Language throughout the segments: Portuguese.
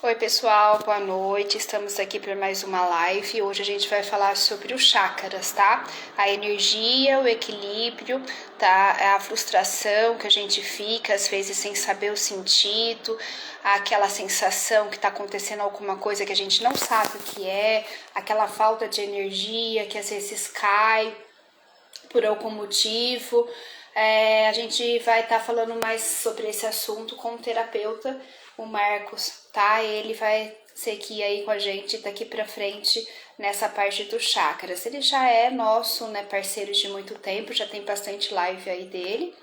Oi pessoal, boa noite, estamos aqui para mais uma live. Hoje a gente vai falar sobre os chakras, tá? A energia, o equilíbrio, tá? A frustração que a gente fica às vezes sem saber o sentido, aquela sensação que está acontecendo alguma coisa que a gente não sabe o que é, aquela falta de energia que às vezes cai por algum motivo. A gente vai estar falando mais sobre esse assunto com o terapeuta, o Marcos, tá? Ele vai seguir aí com a gente daqui pra frente nessa parte dos chakras. Ele já é nosso, né, parceiro de muito tempo, já tem bastante live aí dele,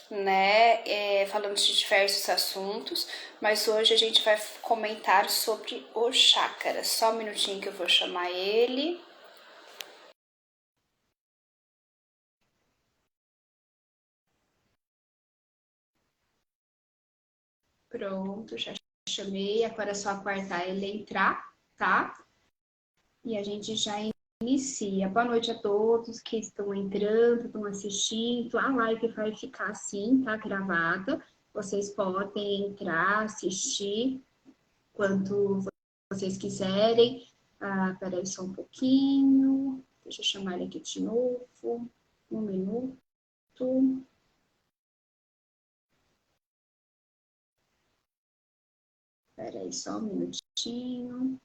né, falando de diversos assuntos, mas hoje a gente vai comentar sobre os chakras. Só um minutinho que eu vou chamar ele. Pronto, já chamei, agora é só aguardar ele entrar, tá? E a gente já inicia. Boa noite a todos que estão entrando, estão assistindo. A live vai ficar assim, tá? Gravada. Vocês podem entrar, assistir quando vocês quiserem. Peraí só um pouquinho. Deixa eu chamar ele aqui de novo. Um minuto. Peraí só um minutinho.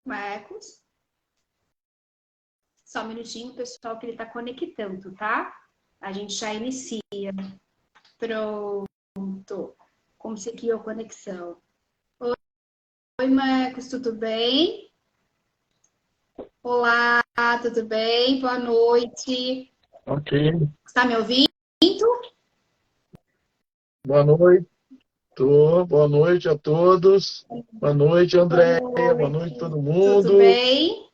Marcos. Só um minutinho, pessoal, que ele está conectando, tá? A gente já inicia. Pronto. Conseguiu a conexão. Oi, Marcos, tudo bem? Olá, tudo bem? Boa noite. Ok, Está me ouvindo? boa noite. Boa noite a todos. Boa noite, Boa Andréia. Boa noite, noite. todo Tudo mundo. bem?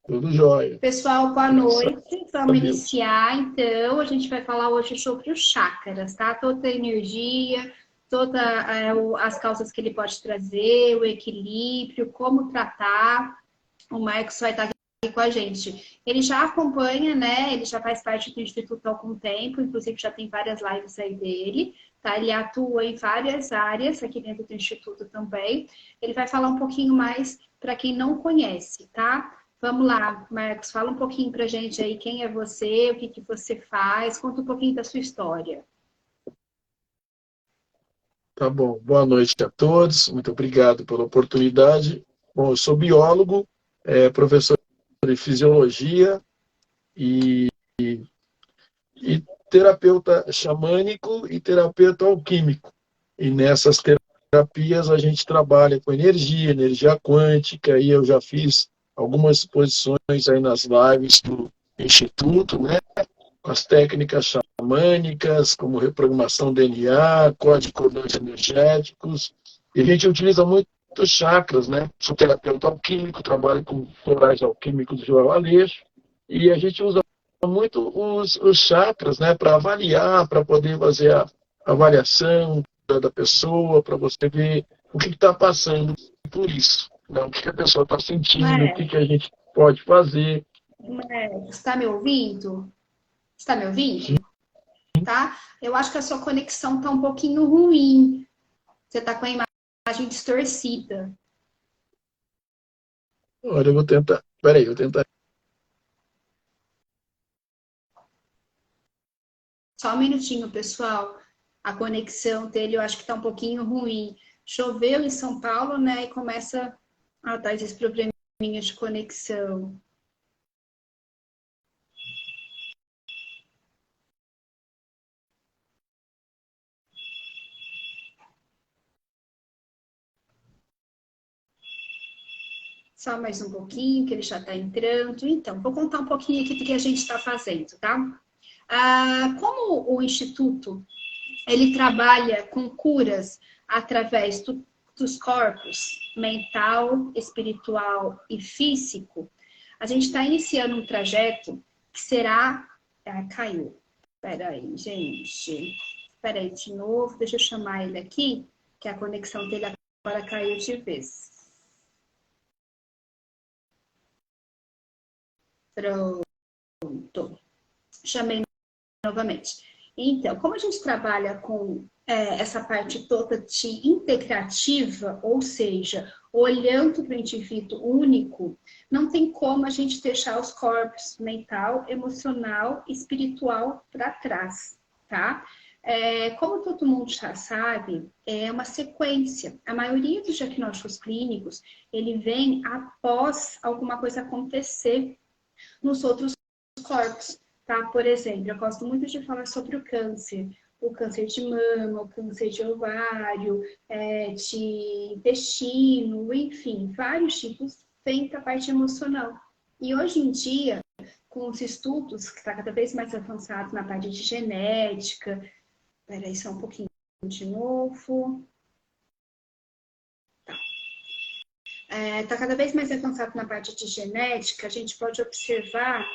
Tudo jóia. Pessoal, boa Graças noite. a Vamos Deus. iniciar, então. A gente vai falar hoje sobre os chakras, tá? Toda a energia, todas as causas que ele pode trazer, o equilíbrio, como tratar. O Marcos vai estar aqui com a gente. Ele já acompanha, né? Ele já faz parte do Instituto há algum tempo, inclusive já tem várias lives aí dele, tá? Ele atua em várias áreas aqui dentro do Instituto também. Ele vai falar um pouquinho mais para quem não conhece, tá? Vamos lá, Marcos, fala um pouquinho pra gente aí quem é você, o que que você faz, conta um pouquinho da sua história. Tá bom. Boa noite a todos. Muito obrigado pela oportunidade. Bom, eu sou biólogo, professor de fisiologia e, e terapeuta xamânico e terapeuta alquímico. E nessas terapias a gente trabalha com energia, energia quântica, e eu já fiz algumas exposições aí nas lives do Instituto, né? Com as técnicas xamânicas, como reprogramação DNA, código codões energéticos, e a gente utiliza muito os chakras, né? Sou terapeuta alquímico, trabalho com florais alquímicos de João Aleixo, e a gente usa muito os chakras, né? Para avaliar, para poder fazer a avaliação da pessoa, para você ver o que está passando por isso. não, o que a pessoa está sentindo, o Mas, que a gente pode fazer. está me ouvindo? Está me ouvindo? Sim, Tá? Eu acho que a sua conexão está um pouquinho ruim. Você está com a imagem distorcida. olha, eu vou tentar. Peraí, eu vou tentar. Só um minutinho, pessoal. A conexão dele eu acho que está um pouquinho ruim. Choveu em São Paulo, né? E começa a dar esses probleminhas de conexão. Só mais um pouquinho, que ele já está entrando. Então, vou contar um pouquinho aqui do que a gente está fazendo, tá? Como o Instituto ele trabalha com curas através dos corpos mental, espiritual e físico, a gente está iniciando um trajeto que será. Caiu. Espera aí, gente. Espera aí de novo, deixa eu chamar ele aqui, que a conexão dele agora caiu de vez. Pronto. Chamei novamente. Então, como a gente trabalha com essa parte toda de integrativa, ou seja, olhando para o indivíduo único, não tem como a gente deixar os corpos mental, emocional e espiritual para trás, tá? Como todo mundo já sabe, é uma sequência. A maioria dos diagnósticos clínicos, ele vem após alguma coisa acontecer nos outros corpos, tá? Por exemplo, eu gosto muito de falar sobre o câncer de mama, o câncer de ovário, de intestino, enfim, vários tipos vêm para a parte emocional. E hoje em dia, com os estudos que está cada vez mais avançados na parte de genética, peraí só um pouquinho de novo. Está cada vez mais avançado na parte de genética, a gente pode observar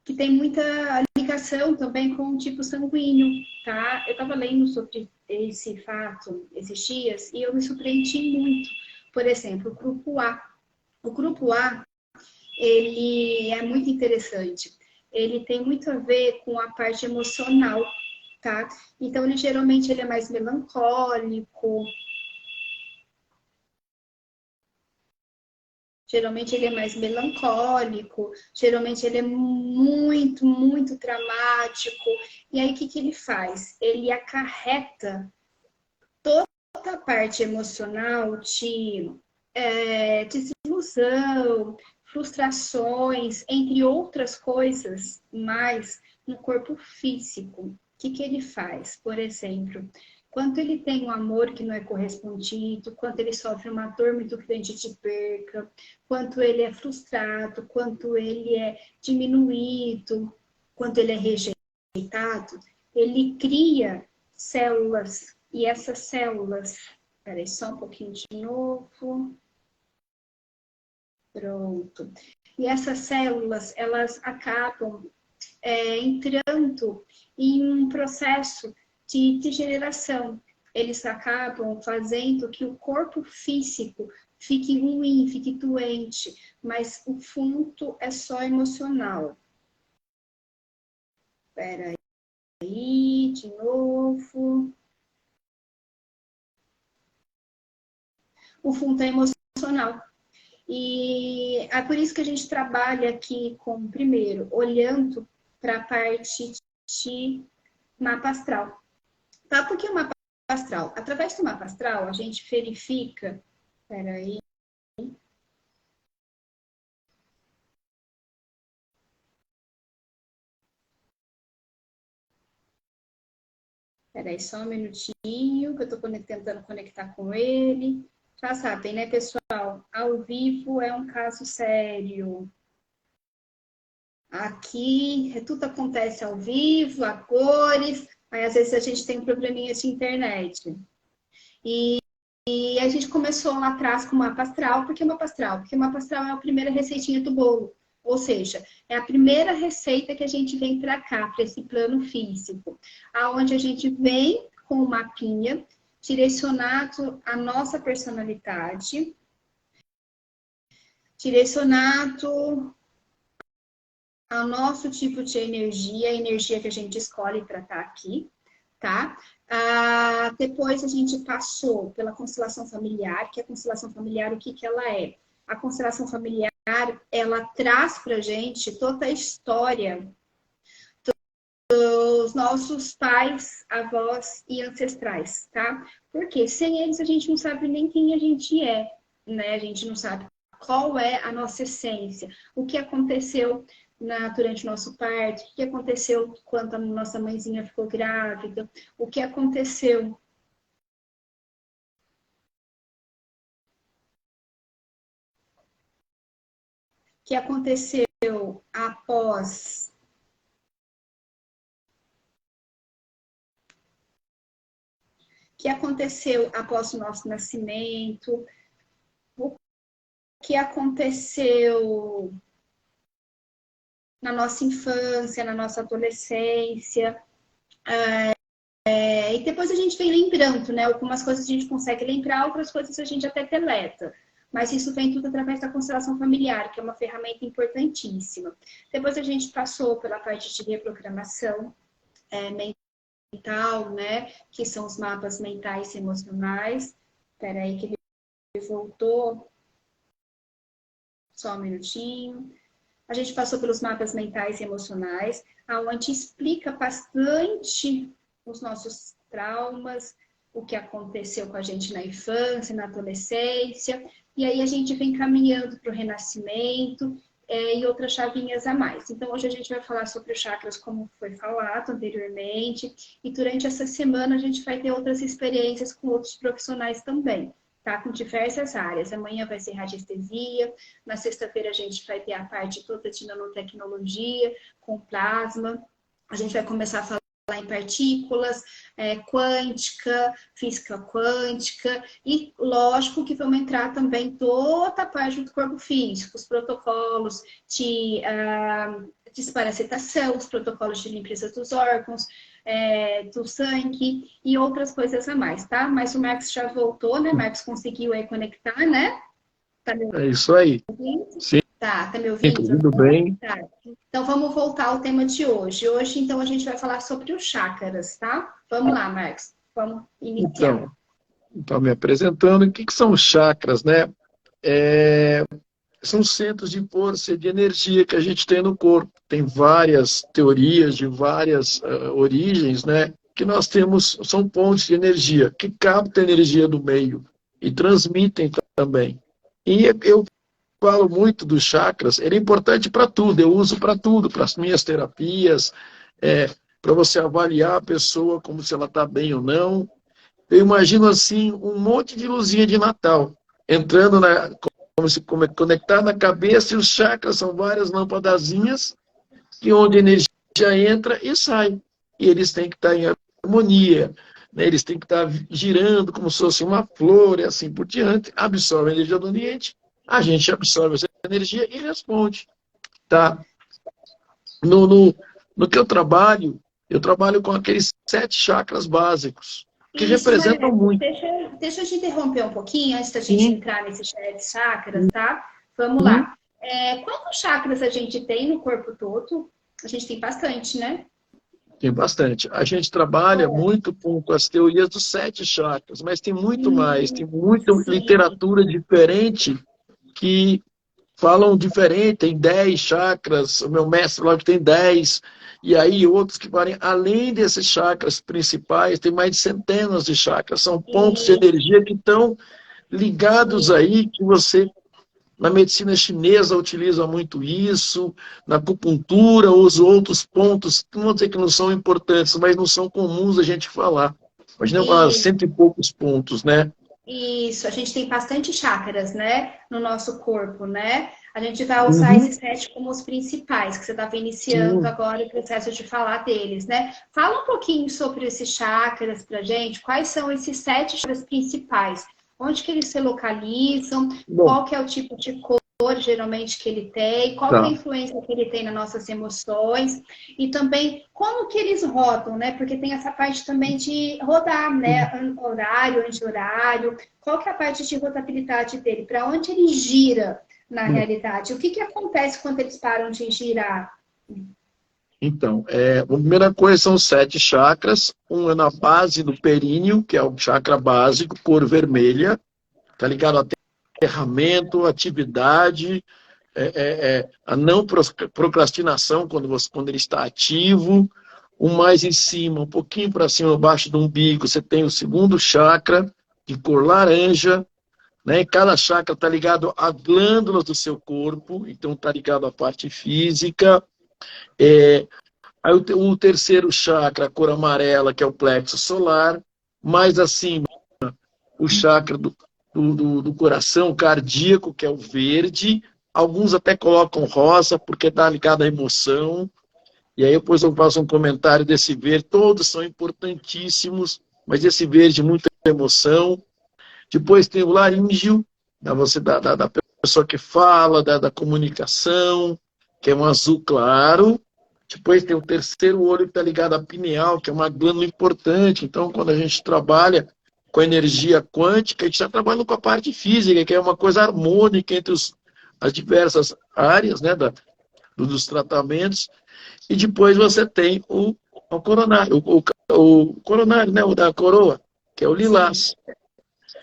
que tem muita ligação também com o tipo sanguíneo, tá? Eu estava lendo sobre esse fato esses dias e eu me surpreendi muito. Por exemplo, o grupo A. O grupo A, ele é muito interessante. Ele tem muito a ver com a parte emocional, tá? Então, geralmente, ele é mais melancólico, geralmente ele é mais melancólico, geralmente ele é muito, muito dramático. E aí, o que ele faz? Ele acarreta toda a parte emocional de desilusão, frustrações, entre outras coisas, mais no corpo físico. O que ele faz? Por exemplo, quanto ele tem um amor que não é correspondido, quanto ele sofre uma dor muito grande de perca, quanto ele é frustrado, quanto ele é diminuído, quanto ele é rejeitado, ele cria células, e essas células, peraí, só um pouquinho de novo. Pronto. E essas células, elas acabam entrando em um processo de degeneração. Eles acabam fazendo que o corpo físico fique ruim, fique doente, mas o fundo é só emocional. Espera aí, de novo. O fundo é emocional. E é por isso que a gente trabalha aqui com, primeiro, olhando para a parte de mapa astral. Tá? Por que o mapa astral? Através do mapa astral, a gente verifica. Espera aí. Espera aí só um minutinho, que eu estou tentando conectar com ele. Já sabem, né, pessoal? Ao vivo é um caso sério. Aqui tudo acontece ao vivo, a cores, aí às vezes a gente tem probleminha de internet. E a gente começou lá atrás com o mapa astral. Por que o mapa astral? Porque o mapa astral é a primeira receitinha do bolo. Ou seja, é a primeira receita que a gente vem para cá, para esse plano físico. Aonde a gente vem com um mapinha direcionado à nossa personalidade, direcionado ao nosso tipo de energia, a energia que a gente escolhe para estar aqui, tá? Depois a gente passou pela constelação familiar, que a constelação familiar, o que que ela é? A constelação familiar, ela traz para a gente toda a história dos nossos pais, avós e ancestrais, tá? Porque sem eles a gente não sabe nem quem a gente é, né? A gente não sabe qual é a nossa essência, o que aconteceu durante o nosso parto, o que aconteceu quando a nossa mãezinha ficou grávida, o que aconteceu após o nosso nascimento, o que aconteceu na nossa infância, na nossa adolescência. E depois a gente vem lembrando, né? Algumas coisas a gente consegue lembrar, outras coisas a gente até deleta. Mas isso vem tudo através da constelação familiar, que é uma ferramenta importantíssima. Depois a gente passou pela parte de reprogramação mental, né? Que são os mapas mentais e emocionais. Espera aí que ele voltou. Só um minutinho. A gente passou pelos mapas mentais e emocionais, onde explica bastante os nossos traumas, o que aconteceu com a gente na infância, na adolescência, e aí a gente vem caminhando para o renascimento e outras chavinhas a mais. Então, hoje a gente vai falar sobre os chakras, como foi falado anteriormente, e durante essa semana a gente vai ter outras experiências com outros profissionais também. Tá, com diversas áreas. Amanhã vai ser radiestesia, na sexta-feira a gente vai ter a parte toda de nanotecnologia, com plasma. A gente vai começar a falar em partículas, quântica, física quântica, e lógico que vamos entrar também toda a parte do corpo físico, os protocolos de desparasitação, os protocolos de limpeza dos órgãos, do sangue e outras coisas a mais, tá? Mas o Marcos já voltou, né? Marcos conseguiu aí conectar, né? Tá me É isso aí. ouvindo? Sim, Tá me ouvindo? tudo bem. Tá. Então vamos voltar ao tema de hoje. Hoje, então, a gente vai falar sobre os chakras, tá? Vamos lá, Marcos. Vamos iniciar. Então me apresentando, o que são os chakras, né? São centros de força e de energia que a gente tem no corpo. Tem várias teorias de várias origens, né? Que nós temos, são pontos de energia, que captam a energia do meio e transmitem também. E eu falo muito dos chakras, ele é importante para tudo, eu uso para tudo, para as minhas terapias, para você avaliar a pessoa como se ela está bem ou não. Eu imagino assim um monte de luzinha de Natal entrando como se conectar na cabeça, e os chakras são várias lampadazinhas que onde a energia entra e sai. E eles têm que estar em harmonia, né? Eles têm que estar girando como se fosse uma flor e assim por diante, absorve a energia do ambiente, a gente absorve essa energia e responde. Tá? No que eu trabalho com aqueles 7 chakras básicos, que Isso, representam Marcos, muito. deixa eu te interromper um pouquinho antes da gente entrar nesses 7 chakras, tá? Vamos Sim. lá. Quantos chakras a gente tem no corpo todo? A gente tem bastante, né? Tem bastante. A gente trabalha muito com as teorias dos 7 chakras, mas tem muito mais. Tem muita Sim. literatura diferente que falam diferente. Tem 10 chakras, o meu mestre lá que tem 10, e aí outros que valem além desses chakras principais, tem mais de centenas de chakras. São pontos de energia que estão ligados aí, que você... Na medicina chinesa utiliza muito isso, na acupuntura, os outros pontos, não vou dizer que não são importantes, mas não são comuns a gente falar. Imagina falar cento e poucos pontos, né? Isso, a gente tem bastante chakras, né, no nosso corpo, né? A gente vai usar esses 7 como os principais, que você estava iniciando Sim. agora o processo de falar deles, né? Fala um pouquinho sobre esses chakras pra gente, quais são esses 7 chakras principais? Onde que eles se localizam? Bom, Qual que é o tipo de geralmente que ele tem, qual que é a Tá. influência que ele tem nas nossas emoções e também como que eles rodam, né? Porque tem essa parte também de rodar, né? Horário, anti-horário, qual que é a parte de rotabilidade dele? Para onde ele gira na realidade? O que que acontece quando eles param de girar? Então, a primeira coisa são 7 chakras. Um é na base do períneo, que é o chakra básico, cor vermelha. Está ligado a aterramento, atividade, a não procrastinação quando ele está ativo. O mais em cima, um pouquinho para cima, abaixo do umbigo, você tem o segundo chakra, de cor laranja. Né? Cada chakra está ligado a glândulas do seu corpo, então está ligado à parte física. Aí o terceiro chakra, a cor amarela, que é o plexo solar. Mais acima, o chakra do coração cardíaco, que é o verde. Alguns até colocam rosa, porque está ligado à emoção. E aí depois eu faço um comentário desse verde. Todos são importantíssimos, mas esse verde, muita emoção. Depois tem o laríngeo, da pessoa que fala, da comunicação, que é um azul claro. Depois tem o terceiro olho que está ligado à pineal, que é uma glândula importante. Então, quando a gente trabalha com a energia quântica, a gente está trabalhando com a parte física, que é uma coisa harmônica entre as diversas áreas, né, dos tratamentos. E depois você tem o coronário, o coronário, né, o da coroa, que é o lilás.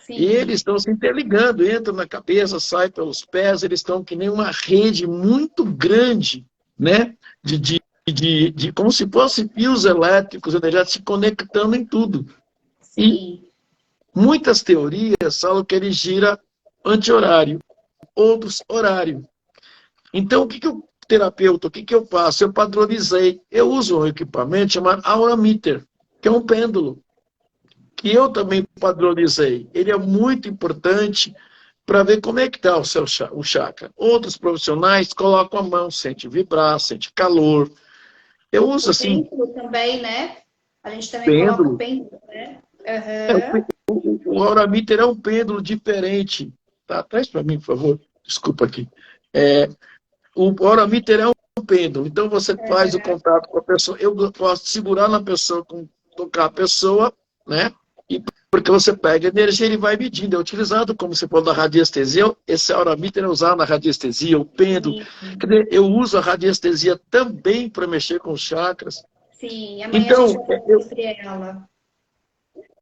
E Sim, eles estão se interligando, entram na cabeça, saem pelos pés, eles estão que nem uma rede muito grande, né? Como se fossem fios elétricos, energéticos se conectando em tudo. E sim. muitas teorias falam que ele gira anti-horário, outros horário. Então, o terapeuta, o que eu faço? Eu padronizei. Eu uso um equipamento chamado Aura Meter, que é um pêndulo, que eu também padronizei. Ele é muito importante para ver como é que está o chakra. Outros profissionais colocam a mão, sente vibrar, sente calor. Eu uso O assim, pêndulo também, né? A gente também coloca o pêndulo. pêndulo, né? É, Aham. o Aurameter é um pêndulo diferente. Tá? Traz para mim, por favor. Desculpa aqui. É, o Aurameter é um pêndulo. Então você faz o contato com a pessoa. Eu posso segurar na pessoa, tocar a pessoa, né? E porque você pega energia, ele vai medindo. É utilizado, como você falou, da radiestesia. Esse Aurameter é usado na radiestesia, o pêndulo. Sim, Quer dizer, eu uso a radiestesia também para mexer com os chakras. sim. Amanhã a gente Então, vai falar sobre ela.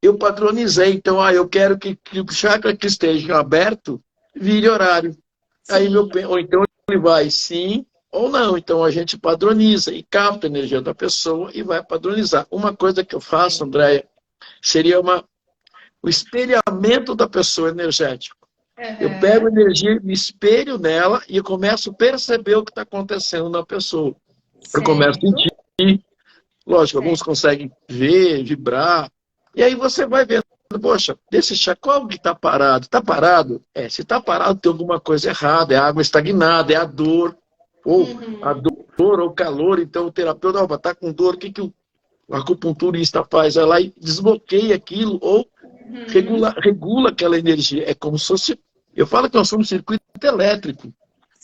eu padronizei. Então, eu quero que o chakra que esteja aberto vire horário. Aí Sim, ou então ele vai sim ou não. Então a gente padroniza e capta a energia da pessoa e vai padronizar. Uma coisa que eu faço, Andréia, seria o espelhamento da pessoa energético. Eu pego a aham, energia, me espelho nela e eu começo a perceber o que está acontecendo na pessoa. Eu começo a certo, sentir, lógico, alguns certo. conseguem ver, vibrar, e aí você vai vendo, poxa, desse chacol que está parado, está parado? Se está parado tem alguma coisa errada, é água estagnada, é a dor, ou a Uhum, dor ou o calor, então o terapeuta está com dor, o que, que o acupunturista faz? Vai lá e desbloqueia aquilo, ou uhum. regula aquela energia. É como se fosse, eu falo que nós somos um circuito elétrico,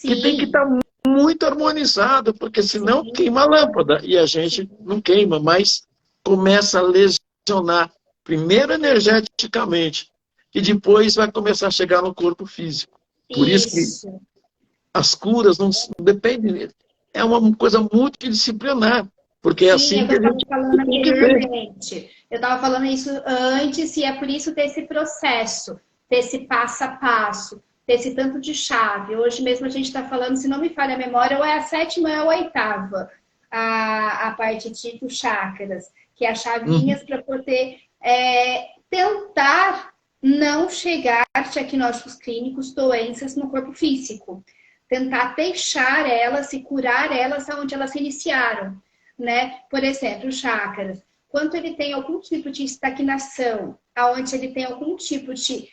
que tem que estar Sim, muito harmonizado, porque senão sim, queima a lâmpada e a gente sim. não queima, mas começa a lesionar, primeiro energeticamente, e depois vai começar a chegar no corpo físico. Por isso que Isso. as curas não dependem, é uma coisa multidisciplinar, porque é Sim, é assim o que que eu a estava gente falando tem que ver. anteriormente. Eu estava falando isso antes e é por isso desse processo, desse passo a passo, desse tanto de chave. Hoje mesmo a gente está falando, se não me falha a memória, ou é a sétima ou é a oitava, a parte de dos chakras, que é as Uhum. chavinhas para poder tentar não chegar a diagnósticos clínicos, doenças no corpo físico. Tentar deixar elas, se curar elas onde elas se iniciaram, né? Por exemplo, chakras. Quando ele tem algum tipo de estagnação, aonde ele tem algum tipo de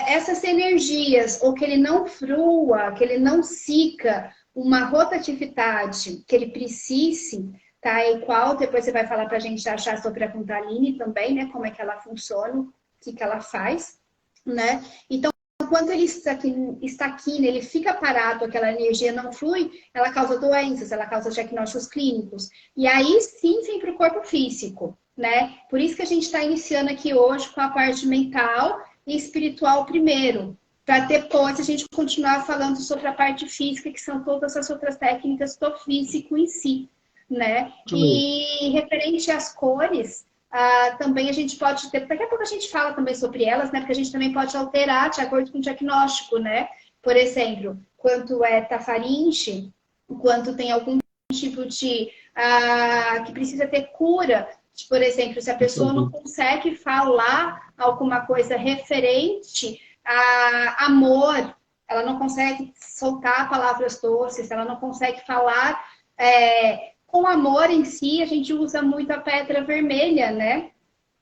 essas energias, ou que ele não frua, que ele não siga uma rotatividade que ele precise, tá? E qual depois você vai falar para a gente achar sobre a Kundalini também, né? Como é que ela funciona, o que ela faz, né? Então, quando ele estaquina, ele fica parado, aquela energia não flui, ela causa doenças, ela causa diagnósticos clínicos. E aí sim vem para o corpo físico, né? Por isso que a gente está iniciando aqui hoje com a parte mental e espiritual primeiro, para depois a gente continuar falando sobre a parte física, que são todas as outras técnicas do físico em si, né? E referente às cores, também a gente pode ter, daqui a pouco a gente fala também sobre elas, né? Porque a gente também pode alterar de acordo com o diagnóstico, né? Por exemplo, quanto é tafaringe, quanto tem algum tipo de que precisa ter cura. Por exemplo, se a pessoa não consegue falar alguma coisa referente a amor, ela não consegue soltar palavras doces, ela não consegue falar com amor em si, a gente usa muito a pedra vermelha, né?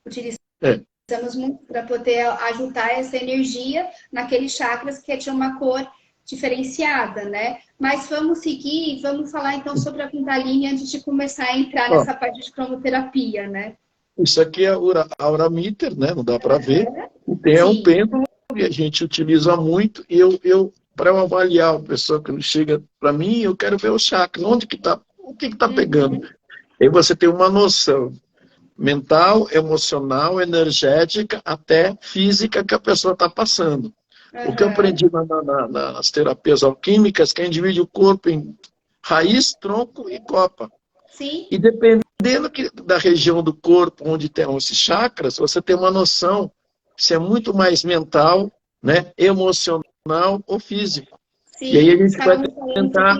Utilizamos muito para poder ajudar essa energia naqueles chakras que é de uma cor diferenciada, né? Mas vamos seguir, vamos falar então sobre a Kundalini antes de começar a entrar nessa parte de cromoterapia, né? Isso aqui é a aura meter, né? Não dá para ver. Tem um pêndulo que a gente utiliza muito. E para eu avaliar a pessoa que chega para mim, eu quero ver o chakra, onde que tá, o que está pegando. Aí você tem uma noção mental, emocional, energética, até física que a pessoa está passando. O que eu aprendi nas terapias alquímicas, que a gente divide o corpo em raiz, tronco e copa. Sim. E dependendo da região do corpo onde tem esses chakras, você tem uma noção se é muito mais mental, né, emocional ou físico. Sim, e aí a gente vai tentar...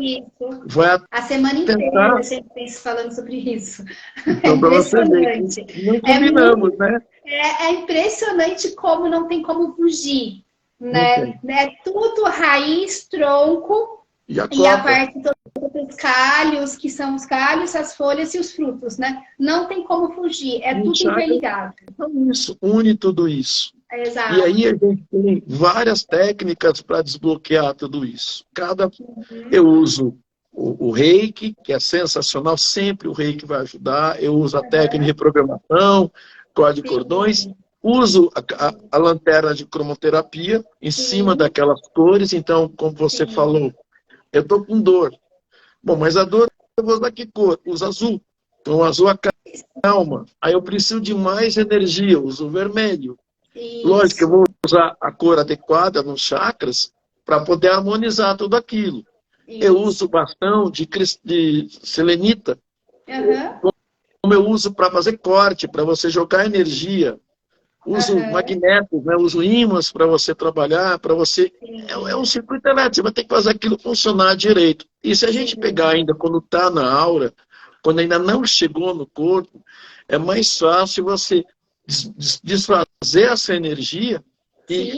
A semana inteira a gente tem falando sobre isso. Então, para você ver, não combinamos, né? É impressionante como não tem como fugir, né? É tudo raiz, tronco e a parte dos galhos, que são os galhos, as folhas e os frutos, né? Não tem como fugir, é tudo interligado. Então, isso, une tudo isso. Exato. E aí a gente tem várias técnicas para desbloquear tudo isso. Eu uso o reiki, que é sensacional, sempre o reiki vai ajudar. Eu uso a técnica de reprogramação, código de cordões. Uso a lanterna de cromoterapia em cima daquelas cores. Então, como você falou, eu estou com dor. Bom, mas a dor eu vou usar que cor? Uso azul. Então, o azul acalma. Aí eu preciso de mais energia, eu uso o vermelho. Isso. Lógico que eu vou usar a cor adequada nos chakras para poder harmonizar tudo aquilo. Isso. Eu uso bastão de selenita, como eu uso para fazer corte, para você jogar energia. Uso magnetos, né? Uso ímãs para você trabalhar, para você... É um circuito elétrico, você vai ter que fazer aquilo funcionar direito. E se a gente pegar ainda quando está na aura, quando ainda não chegou no corpo, é mais fácil você desfazer essa energia,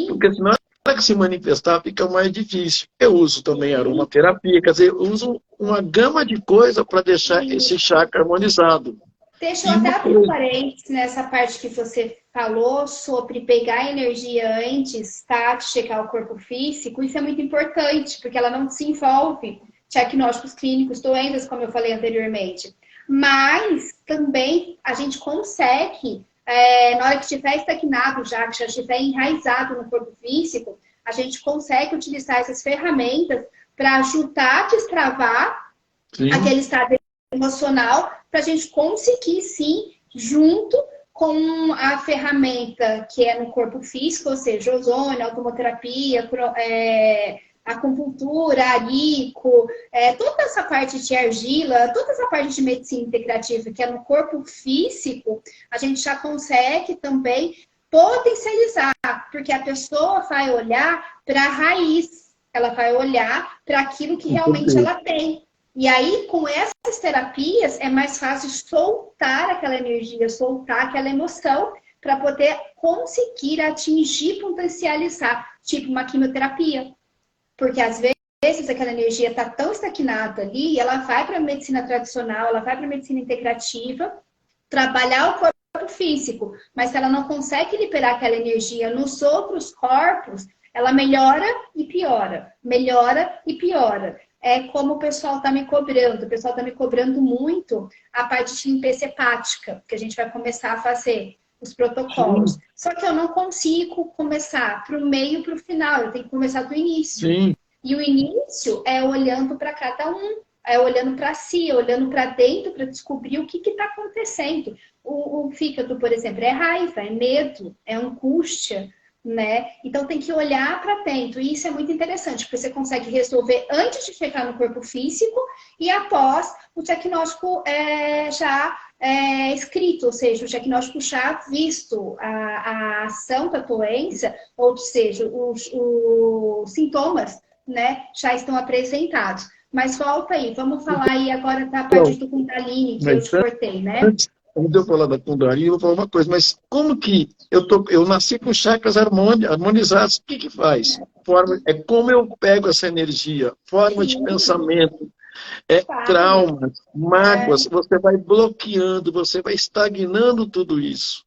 porque senão na hora que se manifestar fica mais difícil. Eu uso também aromaterapia, quer dizer, eu uso uma gama de coisas para deixar esse chakra harmonizado. Deixa eu até abrir um parênteses nessa parte que você falou sobre pegar energia antes, tá? De checar o corpo físico. Isso é muito importante, porque ela não se envolve diagnósticos clínicos, doenças, como eu falei anteriormente. Mas também a gente consegue, na hora que estiver estagnado já, que já estiver enraizado no corpo físico, a gente consegue utilizar essas ferramentas para ajudar a destravar aquele estado emocional, para a gente conseguir, sim, junto com a ferramenta que é no corpo físico, ou seja, ozônio, automoterapia, acupuntura, arico, toda essa parte de argila, toda essa parte de medicina integrativa que é no corpo físico, a gente já consegue também potencializar, porque a pessoa vai olhar para a raiz, ela vai olhar para aquilo que realmente ela tem. E aí, com essas terapias, é mais fácil soltar aquela energia, soltar aquela emoção, para poder conseguir atingir, potencializar, tipo uma quimioterapia. Porque às vezes aquela energia está tão estagnada ali, ela vai para a medicina tradicional, ela vai para a medicina integrativa, trabalhar o corpo físico, mas se ela não consegue liberar aquela energia nos outros corpos, ela melhora e piora, melhora e piora. É como o pessoal está me cobrando. O pessoal está me cobrando muito a parte de limpeza hepática, que a gente vai começar a fazer. os protocolos. Só que eu não consigo começar para o meio e para o final, eu tenho que começar do início. Sim. E o início é olhando para cada um, é olhando para si, olhando para dentro para descobrir o que está acontecendo. O fígado, por exemplo, é raiva, é medo, é angústia, né? Então tem que olhar para dentro. E isso é muito interessante, porque você consegue resolver antes de chegar no corpo físico e após o diagnóstico já escrito, ou seja, o diagnóstico já visto, a ação da doença, ou seja, os sintomas, né, já estão apresentados. Mas volta aí, vamos falar aí agora da parte do Kundalini, que eu te cortei, né? Antes de eu falar da Kundalini, eu vou falar uma coisa, mas como que eu nasci com chakras harmonizados, o que faz? É como eu pego essa energia, forma de pensamento, traumas, mágoas, você vai bloqueando, você vai estagnando tudo isso.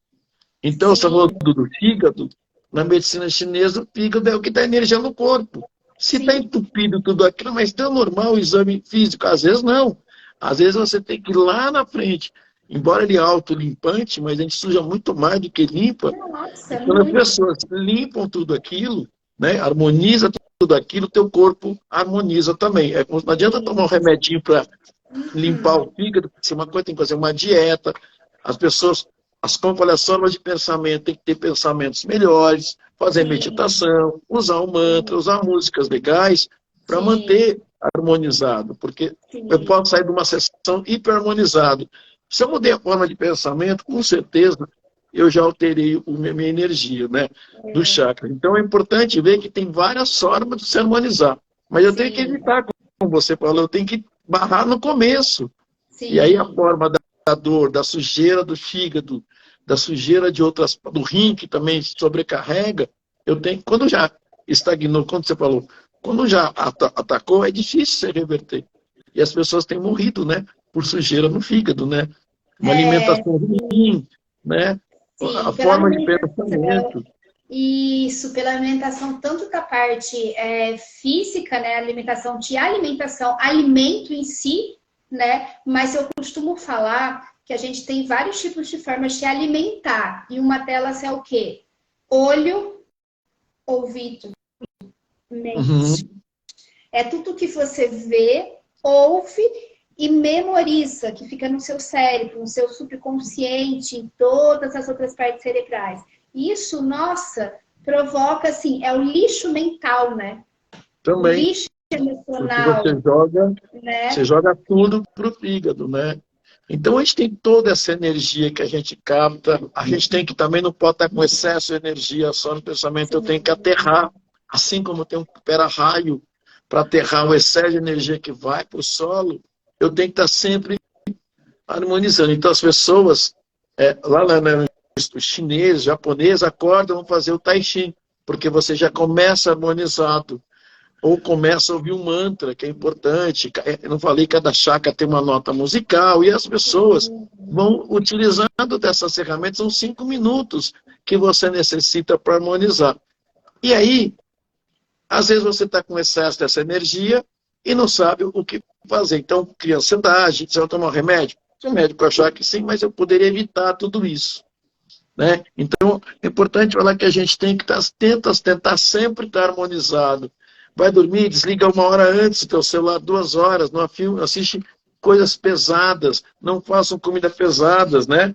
Então, você falou do fígado, na medicina chinesa, o fígado é o que dá energia no corpo. Se está entupido tudo aquilo, mas é normal o exame físico? Às vezes não. Às vezes você tem que ir lá na frente. Embora ele é autolimpante, mas a gente suja muito mais do que limpa. Nossa, e quando as pessoas limpam tudo aquilo, né, harmoniza tudo aquilo, teu corpo harmoniza também. Não adianta tomar um remedinho para limpar o fígado, porque uma coisa tem que fazer uma dieta. As pessoas, olha, as formas de pensamento, tem que ter pensamentos melhores, fazer meditação, usar o mantra, usar músicas legais para manter harmonizado, porque eu posso sair de uma sessão hiperharmonizado. Se eu mudei a forma de pensamento, com certeza eu já alterei minha energia, né, do chakra. Então é importante ver que tem várias formas de se harmonizar, mas eu tenho que evitar, como você falou, eu tenho que barrar no começo. E aí a forma da dor, da sujeira do fígado, da sujeira de outras, do rim, que também sobrecarrega, eu tenho, quando já estagnou, quando você falou, quando já atacou, é difícil você reverter. E as pessoas têm morrido, né, por sujeira no fígado, né? Uma alimentação ruim, né? A forma de pensamento. Isso, pela alimentação, tanto da parte física, né, alimentação, alimento em si, né, mas eu costumo falar que a gente tem vários tipos de formas de alimentar, e uma delas é o quê? Olho, ouvido, mente. É tudo que você vê, ouve e memoriza, que fica no seu cérebro, no seu subconsciente, em todas as outras partes cerebrais. Isso, nossa, provoca, assim, é o lixo mental, né? Também. O lixo emocional. Você joga tudo pro fígado, né? Então a gente tem toda essa energia que a gente capta, a gente tem que também não pode estar com excesso de energia só no pensamento, eu tenho que aterrar, assim como tem um pera-raio para aterrar o excesso de energia que vai para o solo, eu tenho que estar sempre harmonizando. Então as pessoas, os chineses, japoneses, acordam, vão fazer o Tai Chi, porque você já começa harmonizado. Ou começa a ouvir um mantra, que é importante. Eu não falei que cada chakra tem uma nota musical, e as pessoas vão utilizando dessas ferramentas, são 5 minutos que você necessita para harmonizar. E aí, às vezes você está com excesso dessa energia e não sabe o que fazer. Então, cria ansiedade, você vai tomar um remédio? Se o médico achar que sim, mas eu poderia evitar tudo isso. Né? Então, é importante falar que a gente tem que tentar sempre estar harmonizado. Vai dormir, desliga 1 hora antes do teu celular, 2 horas, não assiste coisas pesadas, não façam comida pesadas, né?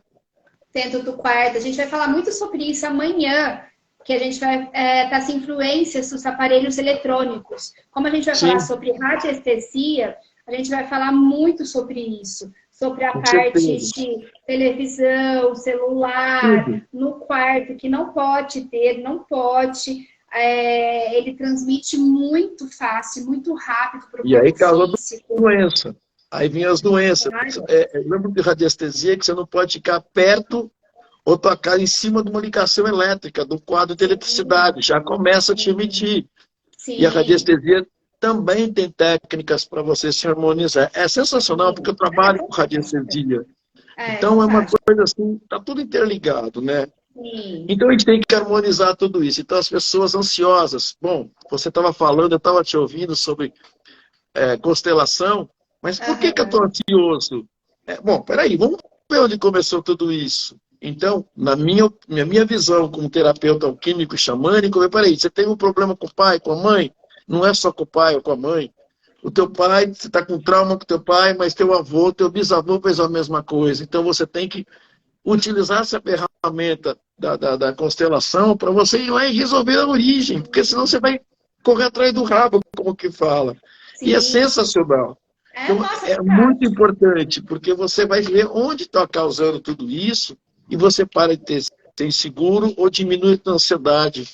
Dentro do quarto. A gente vai falar muito sobre isso amanhã, que a gente vai das influências dos aparelhos eletrônicos. Como a gente vai falar sobre radiestesia, a gente vai falar muito sobre isso. Sobre a parte de televisão, celular, no quarto, que não pode ter, não pode... ele transmite muito fácil, muito rápido para o corpo físico. E aí causa doença. Aí vem as doenças. Eu lembro de radiestesia que você não pode ficar perto ou tocar em cima de uma ligação elétrica, do quadro de eletricidade. Já começa a te emitir. Sim. E a radiestesia também tem técnicas para você se harmonizar. É sensacional, porque eu trabalho com radiestesia. Então é uma coisa assim, está tudo interligado, né? Sim. Então a gente tem que harmonizar tudo isso. Então as pessoas ansiosas, bom, você estava falando, eu estava te ouvindo sobre constelação, mas por que eu estou ansioso? Bom, peraí, vamos ver onde começou tudo isso. Então, na minha visão como terapeuta alquímico e xamânico, peraí, você tem um problema com o pai, com a mãe? Não é só com o pai ou com a mãe. O teu pai, você está com trauma com o teu pai, mas teu avô, teu bisavô fez a mesma coisa. Então, você tem que utilizar essa ferramenta da constelação para você ir lá e resolver a origem, porque senão você vai correr atrás do rabo, como que fala. Sim. E é sensacional. Então, é muito importante, porque você vai ver onde está causando tudo isso e você para de ser inseguro ou diminui a ansiedade.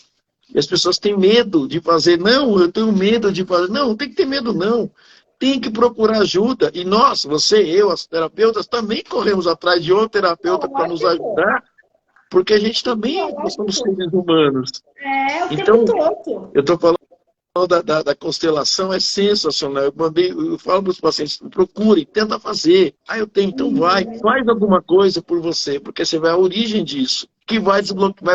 E as pessoas têm medo de fazer. Não, eu tenho medo de fazer. Não, não tem que ter medo, não. Tem que procurar ajuda. E nós, você, eu, as terapeutas, também corremos atrás de outro terapeuta para nos ajudar, porque a gente também nós somos seres humanos. O então, tempo todo. Eu estou falando da constelação, é sensacional. Eu falo para os pacientes, procurem, tenta fazer. Eu tenho, então faz alguma coisa por você, porque você vai à origem disso, que vai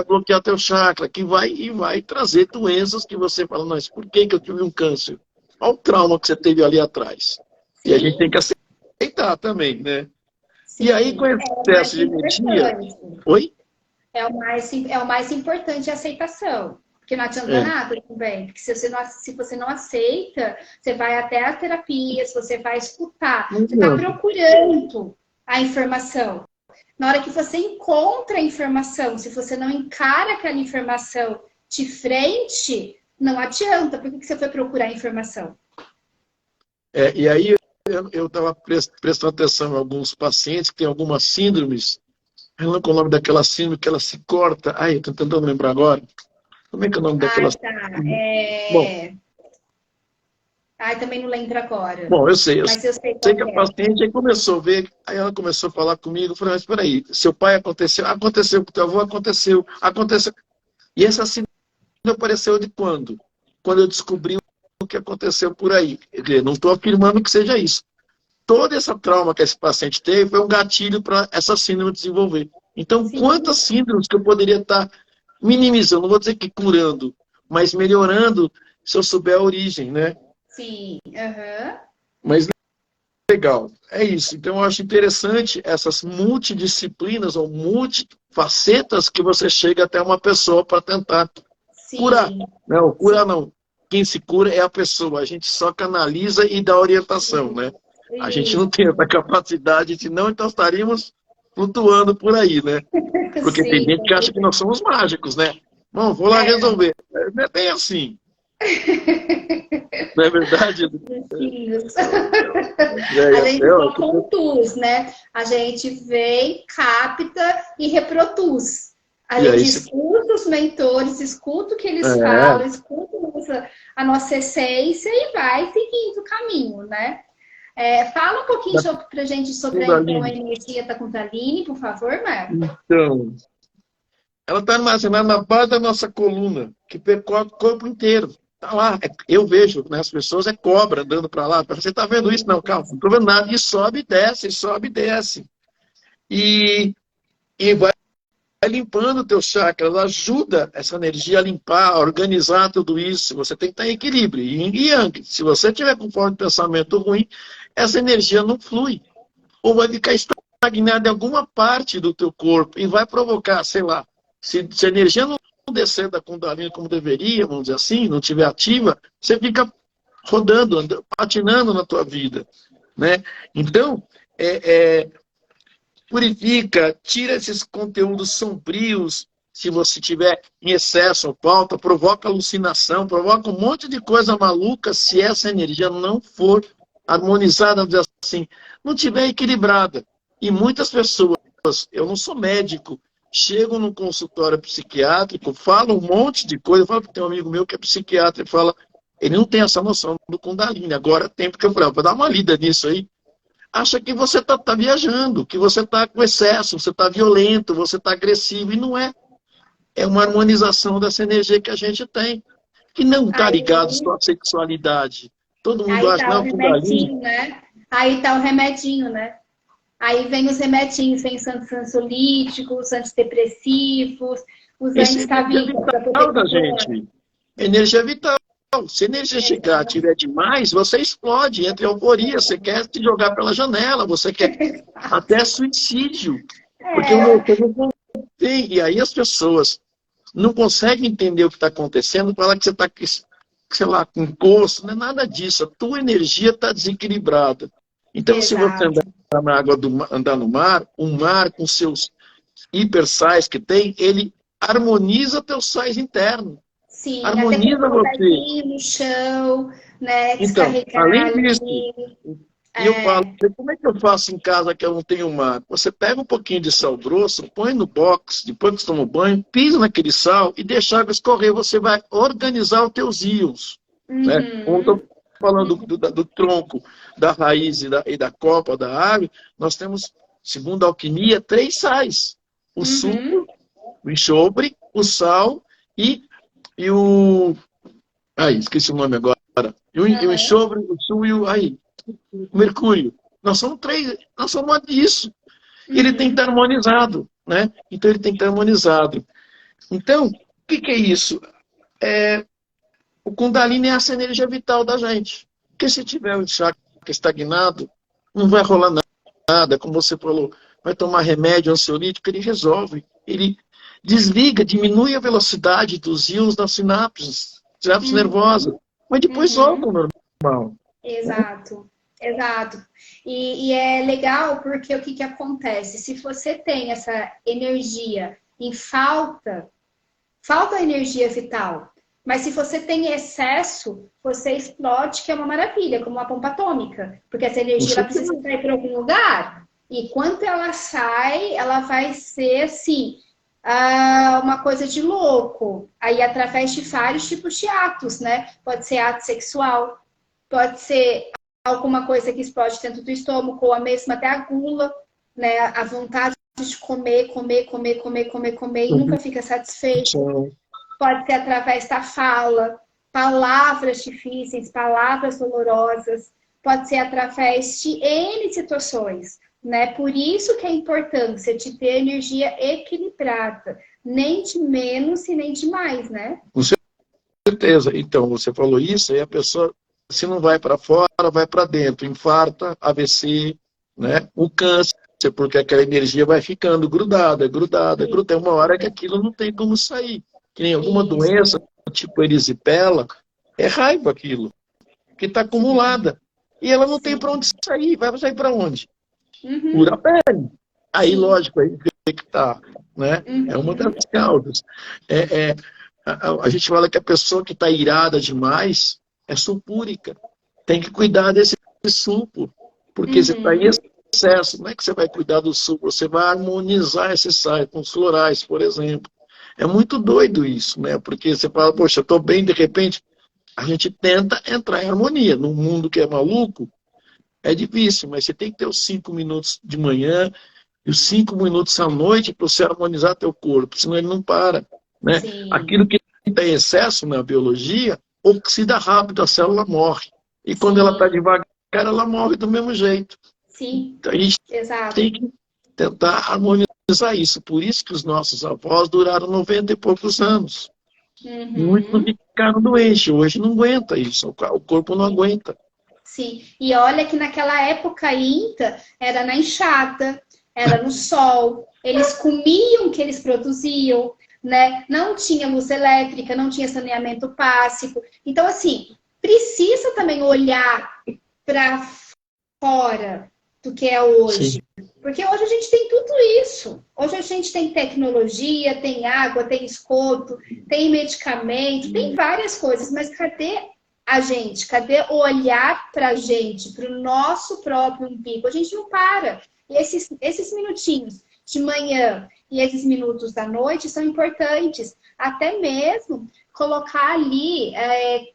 bloquear teu chakra, que vai trazer doenças que você fala, mas por que eu tive um câncer? Olha o trauma que você teve ali atrás. Sim. E a gente tem que aceitar também, né? Sim. E aí, com esse excesso de energia... Oi? É o mais importante a aceitação. Porque não adianta nada também. Porque se você não aceita, você vai até as terapias, você vai escutar. Você está procurando a informação. Na hora que você encontra a informação, se você não encara aquela informação de frente, não adianta. Por que você foi procurar a informação? E aí eu estava prestando atenção em alguns pacientes que têm algumas síndromes. Eu não lembro o nome daquela síndrome que ela se corta. Eu estou tentando lembrar agora. Como é que é o nome daquela síndrome? Bom. Também não lembro agora. Bom, eu sei. Mas eu sei que a paciente aí começou a ver, aí ela começou a falar comigo, eu falei, mas peraí, seu pai aconteceu com teu avô aconteceu. E essa síndrome apareceu de quando? Quando eu descobri o que aconteceu por aí. Não estou afirmando que seja isso. Toda essa trauma que esse paciente teve foi um gatilho para essa síndrome desenvolver. Então, quantas síndromes que eu poderia estar minimizando, não vou dizer que curando, mas melhorando se eu souber a origem, né? Sim, Mas legal, é isso. Então, eu acho interessante essas multidisciplinas ou multifacetas que você chega até uma pessoa para tentar curar. Não, curar não. Quem se cura é a pessoa. A gente só canaliza e dá orientação, né? A gente não tem essa capacidade, senão então estaríamos flutuando por aí, né? Porque tem gente que acha que nós somos mágicos, né? Bom, vou lá resolver. Não é bem assim. Não é verdade? A gente só conduz, né? A gente vem, capta e reproduz. A gente escuta os mentores, escuta o que eles falam, escuta a nossa essência e vai seguindo o caminho, né? Fala um pouquinho pra gente sobre a energia da Kundalini, por favor, Marco. Então, ela está armazenada na base da nossa coluna, que percorre o corpo inteiro. Está lá. Eu vejo, né, as pessoas, cobra andando para lá. Você está vendo isso? Não, calma, não estou vendo nada. E sobe e desce, sobe e desce. E vai limpando o teu chakra, ela ajuda essa energia a limpar, a organizar tudo isso. Você tem que estar em equilíbrio, yin e yang. Se você tiver com forte pensamento ruim, essa energia não flui. Ou vai ficar estagnada em alguma parte do teu corpo e vai provocar, sei lá, se a energia não descer da Kundalini como deveria, vamos dizer assim, não estiver ativa, você fica rodando, patinando na tua vida, né? Então, purifica, tira esses conteúdos sombrios, se você tiver em excesso ou falta, provoca alucinação, provoca um monte de coisa maluca se essa energia não for harmonizada, vamos dizer assim, não tiver equilibrada. E muitas pessoas, eu não sou médico, chegam no consultório psiquiátrico, falam um monte de coisa, eu falo que tem um amigo meu que é psiquiatra e fala, ele não tem essa noção do Kundalini, agora tem, porque eu falei, vou dar uma lida nisso aí, acha que você está viajando, que você está com excesso, você está violento, você está agressivo, e não é. É uma harmonização dessa energia que a gente tem, que não está ligado só à sexualidade. Todo mundo acha, não, Kundalini. Né? Aí está o remedinho, né? Aí vem os remedinhos, vem os ansiolíticos, antidepressivos, os antihistamínicos. É vital da gente. Energia vital. Se a energia chegar, tiver demais, você explode, entra em euforia, você quer se jogar pela janela, você quer até suicídio. Porque o tem. E aí as pessoas não conseguem entender o que está acontecendo, falar que você está, sei lá, com gosto, não é nada disso. A tua energia está desequilibrada. Então, se você Exato. andar na água andar no mar, o mar com seus hipersais que tem, ele harmoniza teus sais internos. Sim, até Harmoniza colocar o você. pezinho no chão, né? Então, Descarregar além disso, ali. e eu falo, É, como é que eu faço em casa que eu não tenho mar? Você pega um pouquinho de sal grosso, põe no box, depois que você toma o banho, pisa naquele sal e deixa a água escorrer. Você vai organizar os teus íons. Né? Como eu uhum, estou falando do tronco, da raiz e da copa da árvore, nós temos, segundo a alquimia, 3 sais. O uhum, suco, o enxofre, o sal e o... Ai, esqueci o nome agora. E o aham, enxofre, o sul e o... Aí, o mercúrio. Nós somos 3, nós somos isso. E ele tem que uhum, estar harmonizado, né? Então ele tem que estar harmonizado. Então, o que é isso? O Kundalini é essa energia vital da gente. Porque se tiver o chakra estagnado, não vai rolar nada, como você falou, vai tomar remédio ansiolítico, ele resolve. Ele desliga, diminui a velocidade dos íons das sinapses nervosas, uhum, mas depois volta uhum. ao normal. Né? Exato, exato. E é legal porque o que acontece? Se você tem essa energia em falta, falta energia vital. Mas se você tem excesso, você explode, que é uma maravilha, como uma bomba atômica. Porque essa energia ela Você precisa sair para algum lugar. E quando ela sai, ela vai ser assim, uma coisa de louco. Aí através de vários tipos de atos, né? Pode ser ato sexual, pode ser alguma coisa que explode dentro do estômago, ou a mesma até a gula, né? A vontade de comer, comer, comer, comer, comer, comer e nunca fica satisfeito. Pode ser através da fala, palavras difíceis, palavras dolorosas, pode ser através de N situações, né? Por isso que a importância de ter energia equilibrada, nem de menos e nem de mais, né? Com certeza. Então, você falou isso, aí a pessoa, se não vai para fora, vai para dentro, infarta, AVC, né? O câncer, porque aquela energia vai ficando grudada, grudada, grudada. Tem uma hora que aquilo não tem como sair. Que nem alguma doença, Isso, tipo erisipela, é raiva aquilo, que está sim, acumulada. E ela não tem para onde sim. sair. Vai sair para onde? Por a Uhum, pele. Aí, sim. lógico, aí que está, né? É uma das Uhum, causas. A gente fala que a pessoa que está irada demais é sulfúrica. Tem que cuidar desse sulfuro, porque você está em uhum, excesso. Como é que você vai cuidar do sulfuro? Você vai harmonizar esses sais com os florais, por exemplo. É muito doido isso, né? Porque você fala, poxa, eu estou bem, de repente, a gente tenta entrar em harmonia. Num mundo que é maluco, é difícil, mas você tem que ter os 5 minutos de manhã e os 5 minutos à noite para você harmonizar teu corpo, senão ele não para. Né? Aquilo sim, que tem excesso na biologia, oxida rápido, a célula morre. E quando ela está sim, devagar, ela morre do mesmo jeito. sim, Então a gente exato. tem que tentar harmonizar isso. Por isso que os nossos avós duraram 90 e poucos anos. Muitos não Uhum, ficaram doentes. Hoje não aguenta isso. O corpo não sim. aguenta. Sim, e olha que naquela época ainda era na enxada, era no sol, eles comiam o que eles produziam, né? Não tinha luz elétrica, não tinha saneamento básico. Então, assim, precisa também olhar para fora do que é hoje. Sim. Porque hoje a gente tem tudo isso. Hoje a gente tem tecnologia, tem água, tem esgoto, tem medicamento, tem várias coisas, mas cadê a gente? Cadê o olhar para a gente, para o nosso próprio umbigo? A gente não para. E esses minutinhos de manhã e esses minutos da noite são importantes. Até mesmo colocar ali,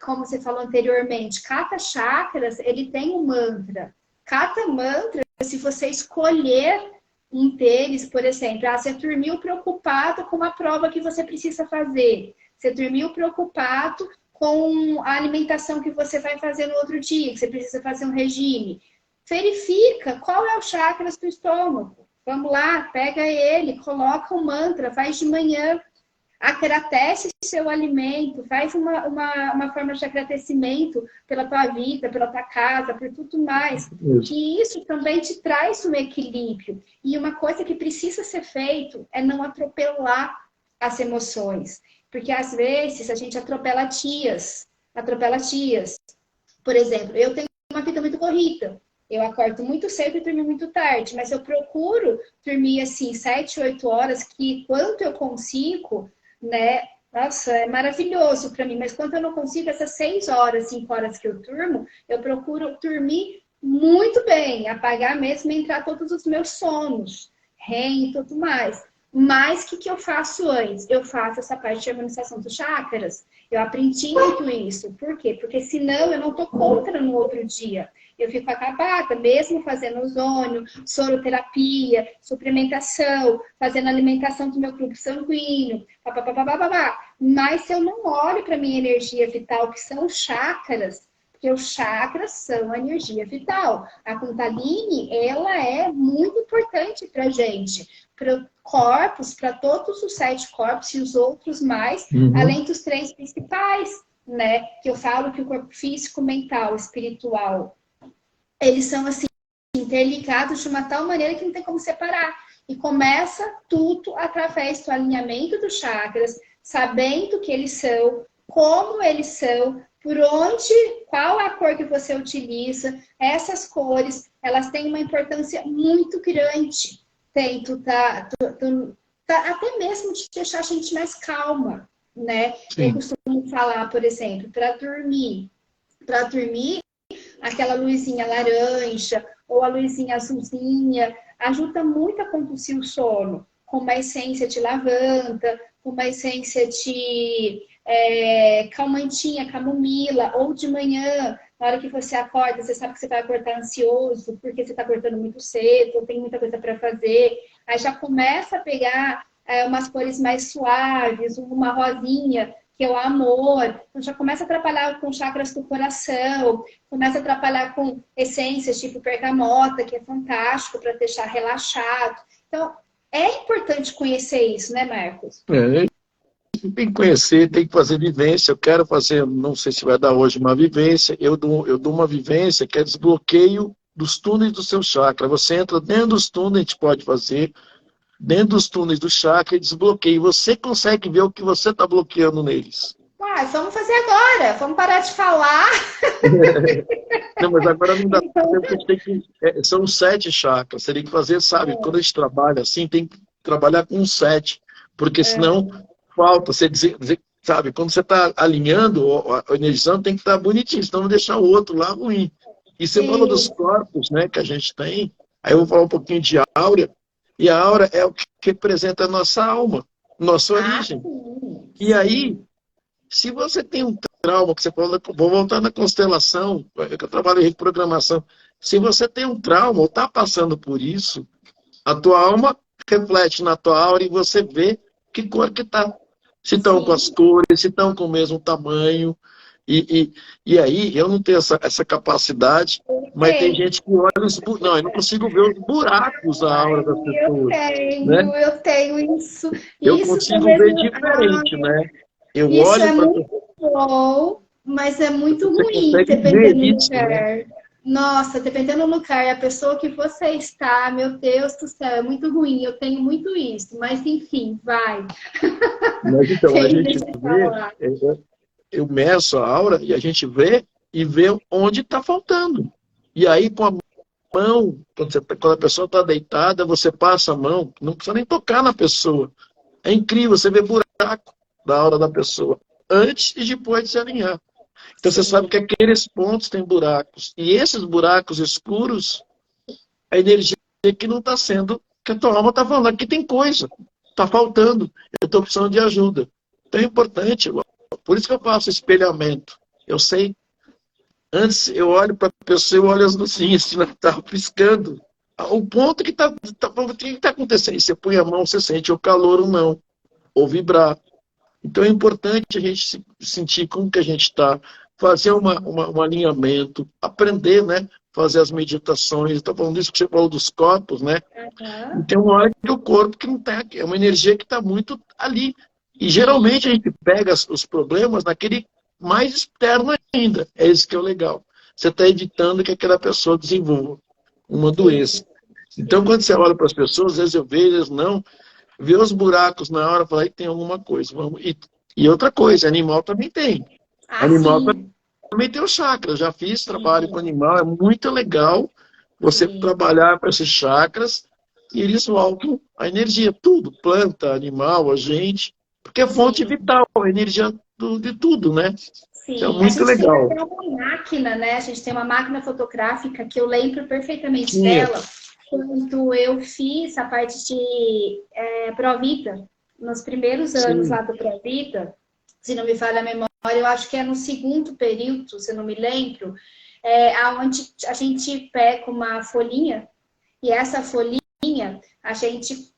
como você falou anteriormente, cada chakras, ele tem um mantra. Cada mantra, se você escolher um deles, por exemplo, você dormiu preocupado com uma prova que você precisa fazer. Você dormiu preocupado com a alimentação que você vai fazer no outro dia, que você precisa fazer um regime. Verifica qual é o chakra do estômago. Vamos lá, pega ele, coloca um mantra, faz de manhã. Agradece seu alimento, faz uma forma de agradecimento pela tua vida, pela tua casa, por tudo mais. Isso. Que isso também te traz um equilíbrio. E uma coisa que precisa ser feito é não atropelar as emoções. Porque às vezes a gente atropela tias. Por exemplo, eu tenho uma vida muito corrida. Eu acordo muito cedo e dormo muito tarde, mas eu procuro dormir assim 7, 8 horas, que quanto eu consigo, né? Nossa, é maravilhoso para mim, mas quando eu não consigo, essas 6 horas, 5 horas que eu durmo, eu procuro dormir muito bem, apagar mesmo e entrar todos os meus sonos, REM e tudo mais. Mas o que eu faço antes? Eu faço essa parte de harmonização dos chakras. Eu aprendi muito isso. Por quê? Porque senão eu não tô contra no outro dia. Eu fico acabada, mesmo fazendo ozônio, soroterapia, suplementação, fazendo alimentação do meu grupo sanguíneo, papapá. Mas se eu não olho para minha energia vital, que são os chakras, porque os chakras são a energia vital. A Kundalini, ela é muito importante para gente, para corpos, para todos os 7 corpos e os outros mais, além dos 3 principais, né? Que eu falo que o corpo físico, mental, espiritual, eles são assim interligados de uma tal maneira que não tem como separar. E começa tudo através do alinhamento dos chakras, sabendo que eles são, como eles são, por onde, qual a cor que você utiliza. Essas cores, elas têm uma importância muito grande dentro até mesmo de deixar a gente mais calma, né? Sim. Eu costumo falar, por exemplo, para dormir, aquela luzinha laranja ou a luzinha azulzinha ajuda muito a conduzir o sono, com uma essência de lavanda, com uma essência de calmantinha, camomila, ou de manhã, na hora que você acorda, você sabe que você vai acordar ansioso, porque você está acordando muito cedo, ou tem muita coisa para fazer, aí já começa a pegar umas cores mais suaves, uma rosinha, que é o amor, então já começa a atrapalhar com chakras do coração, começa a atrapalhar com essências tipo bergamota, que é fantástico para deixar relaxado. Então, é importante conhecer isso, né, Marcos? Tem que conhecer, tem que fazer vivência. Eu quero fazer, não sei se vai dar hoje uma vivência, eu dou uma vivência que é desbloqueio dos túneis do seu chakra. Você entra dentro dos túneis, a gente pode fazer, dentro dos túneis do chakra e desbloqueia. Você consegue ver o que você está bloqueando neles. Vamos fazer agora, vamos parar de falar. Não, mas agora não dá tempo, a gente tem que. São 7 chakras, você tem que fazer, sabe? Quando a gente trabalha assim, tem que trabalhar com 7, porque senão falta, você sabe? Quando você está alinhando, energizando, tem que estar bonitinho, senão não deixar o outro lá ruim. E você fala dos corpos, né, que a gente tem, aí eu vou falar um pouquinho de áurea, e a áurea é o que representa a nossa alma, nossa origem. E aí, se você tem um trauma, que você fala, vou voltar na constelação, que eu trabalho em reprogramação, se você tem um trauma ou está passando por isso, a tua alma reflete na tua aura e você vê que cor que está. Se estão com as cores, se estão com o mesmo tamanho. E aí, eu não tenho essa capacidade, mas tem gente que olha os buracos. Não, eu não consigo ver os buracos da aura das pessoas. Eu tenho isso. Eu consigo ver diferente, né? Eu isso olho muito bom, mas é muito você ruim, dependendo do lugar. Né? Nossa, dependendo do lugar, a pessoa que você está, meu Deus do céu, é muito ruim. Eu tenho muito isso, mas enfim, vai. Mas então, a gente vê, eu meço a aura e a gente vê e vê onde está faltando. E aí, com a mão, quando a pessoa está deitada, você passa a mão, não precisa nem tocar na pessoa. É incrível, você vê buraco da aura da pessoa, antes e depois de se alinhar. Então você sabe que aqueles pontos têm buracos. E esses buracos escuros, a energia que não está sendo, que a tua alma está falando, aqui tem coisa, está faltando, eu estou precisando de ajuda. Então é importante, por isso que eu faço espelhamento. Eu sei, antes eu olho para a pessoa, eu olho as luzinhas, se ela está piscando. O ponto que está acontecendo, você põe a mão, você sente o calor ou não, ou vibrar. Então é importante a gente sentir como que a gente está, fazer um alinhamento, aprender, né? Fazer as meditações. Estou falando disso que você falou dos corpos, né? E tem uma hora que o corpo que não está, é uma energia que está muito ali. E geralmente a gente pega os problemas naquele mais externo ainda. É isso que é o legal. Você está evitando que aquela pessoa desenvolva uma doença. Então, quando você olha para as pessoas, às vezes eu vejo, às vezes não, vê os buracos na hora, fala que tem alguma coisa. E outra coisa, animal também tem. Ah, Animal sim. também tem o chakra. Eu já fiz trabalho com Sim, animal, é muito legal você sim, trabalhar com esses chakras e eles voltam a energia, tudo, planta, animal, a gente, porque é fonte sim. vital, a energia de tudo, né? Então, é Sim, a muito gente tem legal. até uma máquina, né? A gente tem uma máquina fotográfica que eu lembro perfeitamente Sim, dela quando eu fiz a parte de Provita. Nos primeiros anos sim, lá do Provita, se não me falha a memória, eu acho que é no segundo período, se eu não me lembro, onde a gente pega uma folhinha e essa folhinha a gente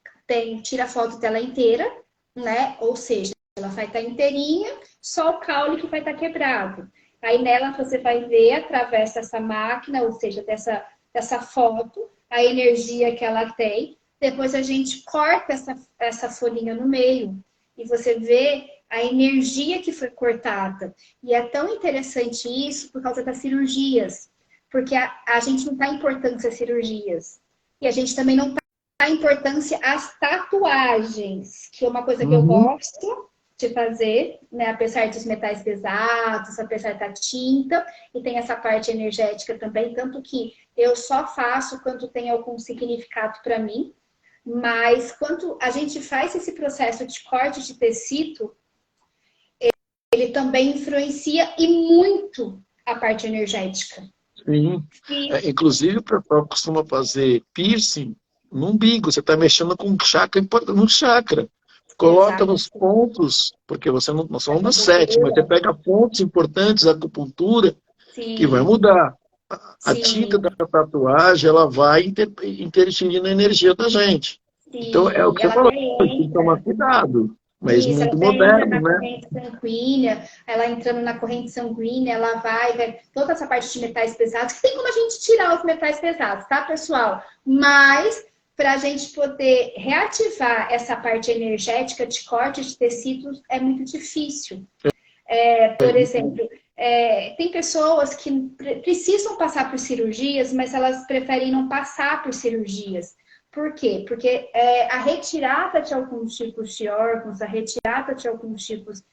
tira a foto dela inteira, né? Ou seja, ela vai estar inteirinha, só o caule que vai estar quebrado. Aí nela você vai ver, através dessa máquina, ou seja, dessa foto, a energia que ela tem. Depois a gente corta essa folhinha no meio e você vê a energia que foi cortada. E é tão interessante isso por causa das cirurgias, porque a gente não está importando essas cirurgias. E a gente também não dá importância às tatuagens, que é uma coisa que eu uhum, gosto de fazer, né? Apesar dos metais pesados, apesar da tinta, e tem essa parte energética também, tanto que eu só faço quando tem algum significado para mim, mas quando a gente faz esse processo de corte de tecido, ele também influencia e muito a parte energética. sim. E, Inclusive, o pessoal costuma fazer piercing no umbigo. Você está mexendo com um chakra importante, no chakra. Coloca exato, nos pontos, porque você não, nós somos no sétimo, mas você acupuntura, pega pontos importantes da acupuntura que vai sim, mudar. A tinta da sim, tatuagem, ela vai interferir na energia da gente. Então, é o sim, que você ela falou, até tem que tomar entra. cuidado. Mas Isso, ela mundo até entra moderno, na né? corrente sanguínea, ela entrando na corrente sanguínea, ela vai toda essa parte de metais pesados, que tem como a gente tirar os metais pesados, tá, pessoal? Mas, para a gente poder reativar essa parte energética de corte de tecidos, é muito difícil. Por exemplo, tem pessoas que precisam passar por cirurgias, mas elas preferem não passar por cirurgias. Por quê? Porque a retirada de alguns tipos de órgãos, a retirada de alguns tipos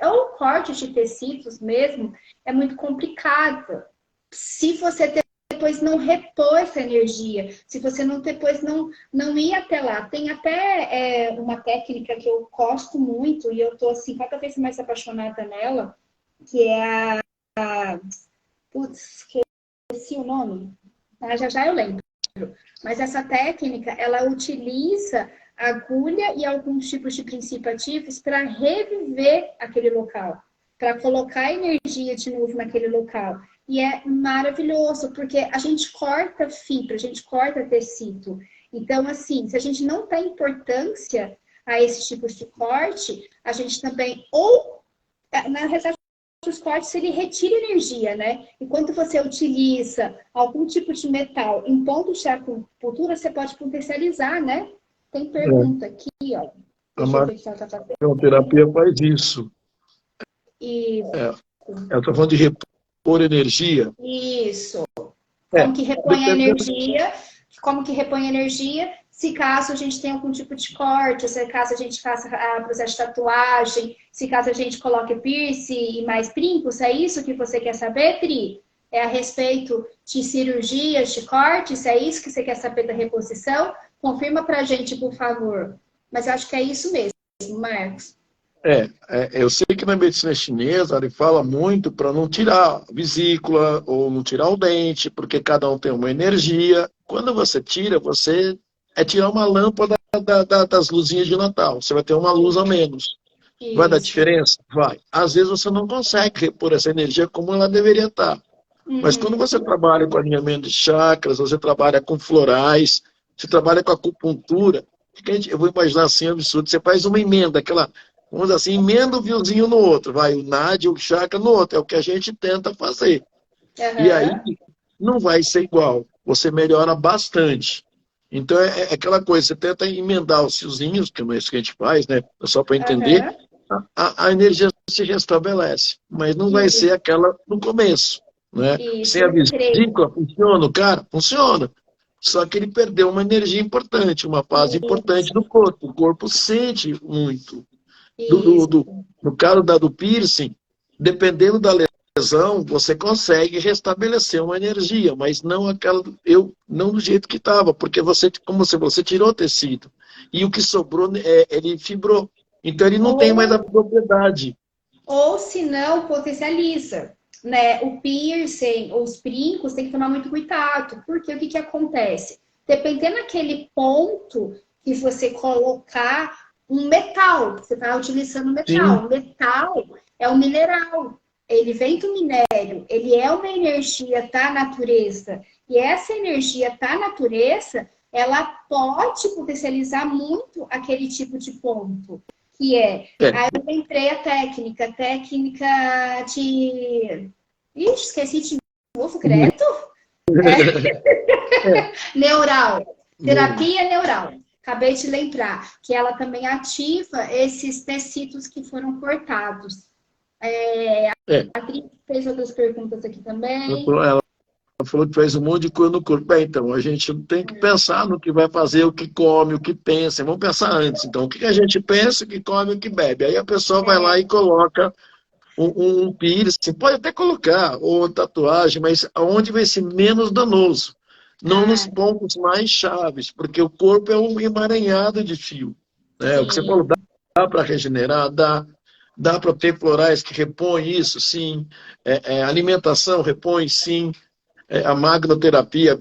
ou corte de tecidos mesmo, é muito complicado. Se você depois não repor essa energia, se você não depois não ir até lá. Tem até uma técnica que eu gosto muito e eu tô assim, cada vez mais apaixonada nela, que é putz, esqueci o nome. Já já eu lembro. Mas essa técnica, ela utiliza agulha e alguns tipos de princípios ativos para reviver aquele local, para colocar energia de novo naquele local. E é maravilhoso, porque a gente corta fibra, a gente corta tecido. Então, assim, se a gente não dá importância a esses tipos de corte, a gente também, ou, na realidade, os cortes, ele retira energia, né? E quando você utiliza algum tipo de metal em pontos de acupuntura, você pode potencializar, né? Tem É, pergunta aqui, ó. a Deixa eu ver se ela tá fazendo. magnetoterapia faz isso. E É, ela está falando de repor energia. isso. É, Como que repõe a dependendo. energia? Como que repõe a energia? Se caso a gente tenha algum tipo de corte, se caso a gente faça processo de tatuagem, se caso a gente coloque piercing e mais brincos, é isso que você quer saber, Tri? É a respeito de cirurgias, de cortes? É isso que você quer saber da reposição? Confirma pra gente, por favor. Mas eu acho que é isso mesmo, Marcos. Eu sei que na medicina chinesa ele fala muito para não tirar a vesícula ou não tirar o dente, porque cada um tem uma energia. Quando você tira, você tirar uma lâmpada das luzinhas de Natal. Você vai ter uma luz a menos. Vai dar Isso. diferença? Vai. Às vezes você não consegue repor essa energia como ela deveria estar. Mas quando Uhum. você trabalha com alinhamento de chakras, você trabalha com florais, você trabalha com acupuntura, eu vou imaginar assim, absurdo, você faz uma emenda, vamos dizer assim, emenda um fiozinho no outro, vai o nadi, o chakra no outro, é o que a gente tenta fazer. E aí Uhum. não vai ser igual, você melhora bastante. Então é aquela coisa, você tenta emendar os fiozinhos, que é isso que a gente faz, né? Só para entender, Aham. a energia se restabelece, mas não vai ser Isso, aquela no começo, né? isso, Sem a o treino. vesícula, funciona o cara? Funciona. Só que ele perdeu uma energia importante, uma fase importante do Isso, corpo. O corpo sente muito. isso. No caso do piercing, dependendo da lesão, você consegue restabelecer uma energia, mas não aquela, não do jeito que estava, porque como você tirou tecido. E o que sobrou, ele fibrou. Então ele não tem mais a Ou, propriedade. ou se não, potencializa. Né? O piercing, os brincos, tem que tomar muito cuidado, porque o que acontece? Dependendo daquele ponto que você colocar um metal, você está utilizando Sim, metal. Metal é um mineral, ele vem do minério, ele é uma energia da natureza. E essa energia da natureza, ela pode potencializar muito aquele tipo de ponto, que é. é, Aí eu lembrei a técnica de. Ixi, esqueci de novo, credo. é, Neural. não, Terapia neural. Acabei de lembrar que ela também ativa esses tecidos que foram cortados. é. A Cris fez outras perguntas aqui também. Ela falou que fez um monte de coisa no corpo. Então, a gente tem que pensar no que vai fazer, o que come, o que pensa. Vamos pensar antes. Então, o que a gente pensa, o que come, o que bebe. Aí a pessoa vai lá e coloca um piercing. Pode até colocar, ou tatuagem, mas aonde vai ser menos danoso. Não nos Ah, pontos mais chaves, porque o corpo é um emaranhado de fio. Né? O que você falou, sim. dá para regenerar, dá para ter florais que repõem isso, sim. Alimentação repõe, sim. A magnoterapia,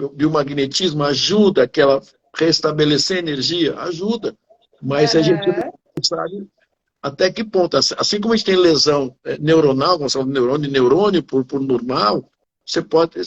o biomagnetismo ajuda aquela restabelecer energia, ajuda. Mas a gente Aham. não sabe até que ponto. Assim como a gente tem lesão neuronal, como de neurônio por normal, você pode.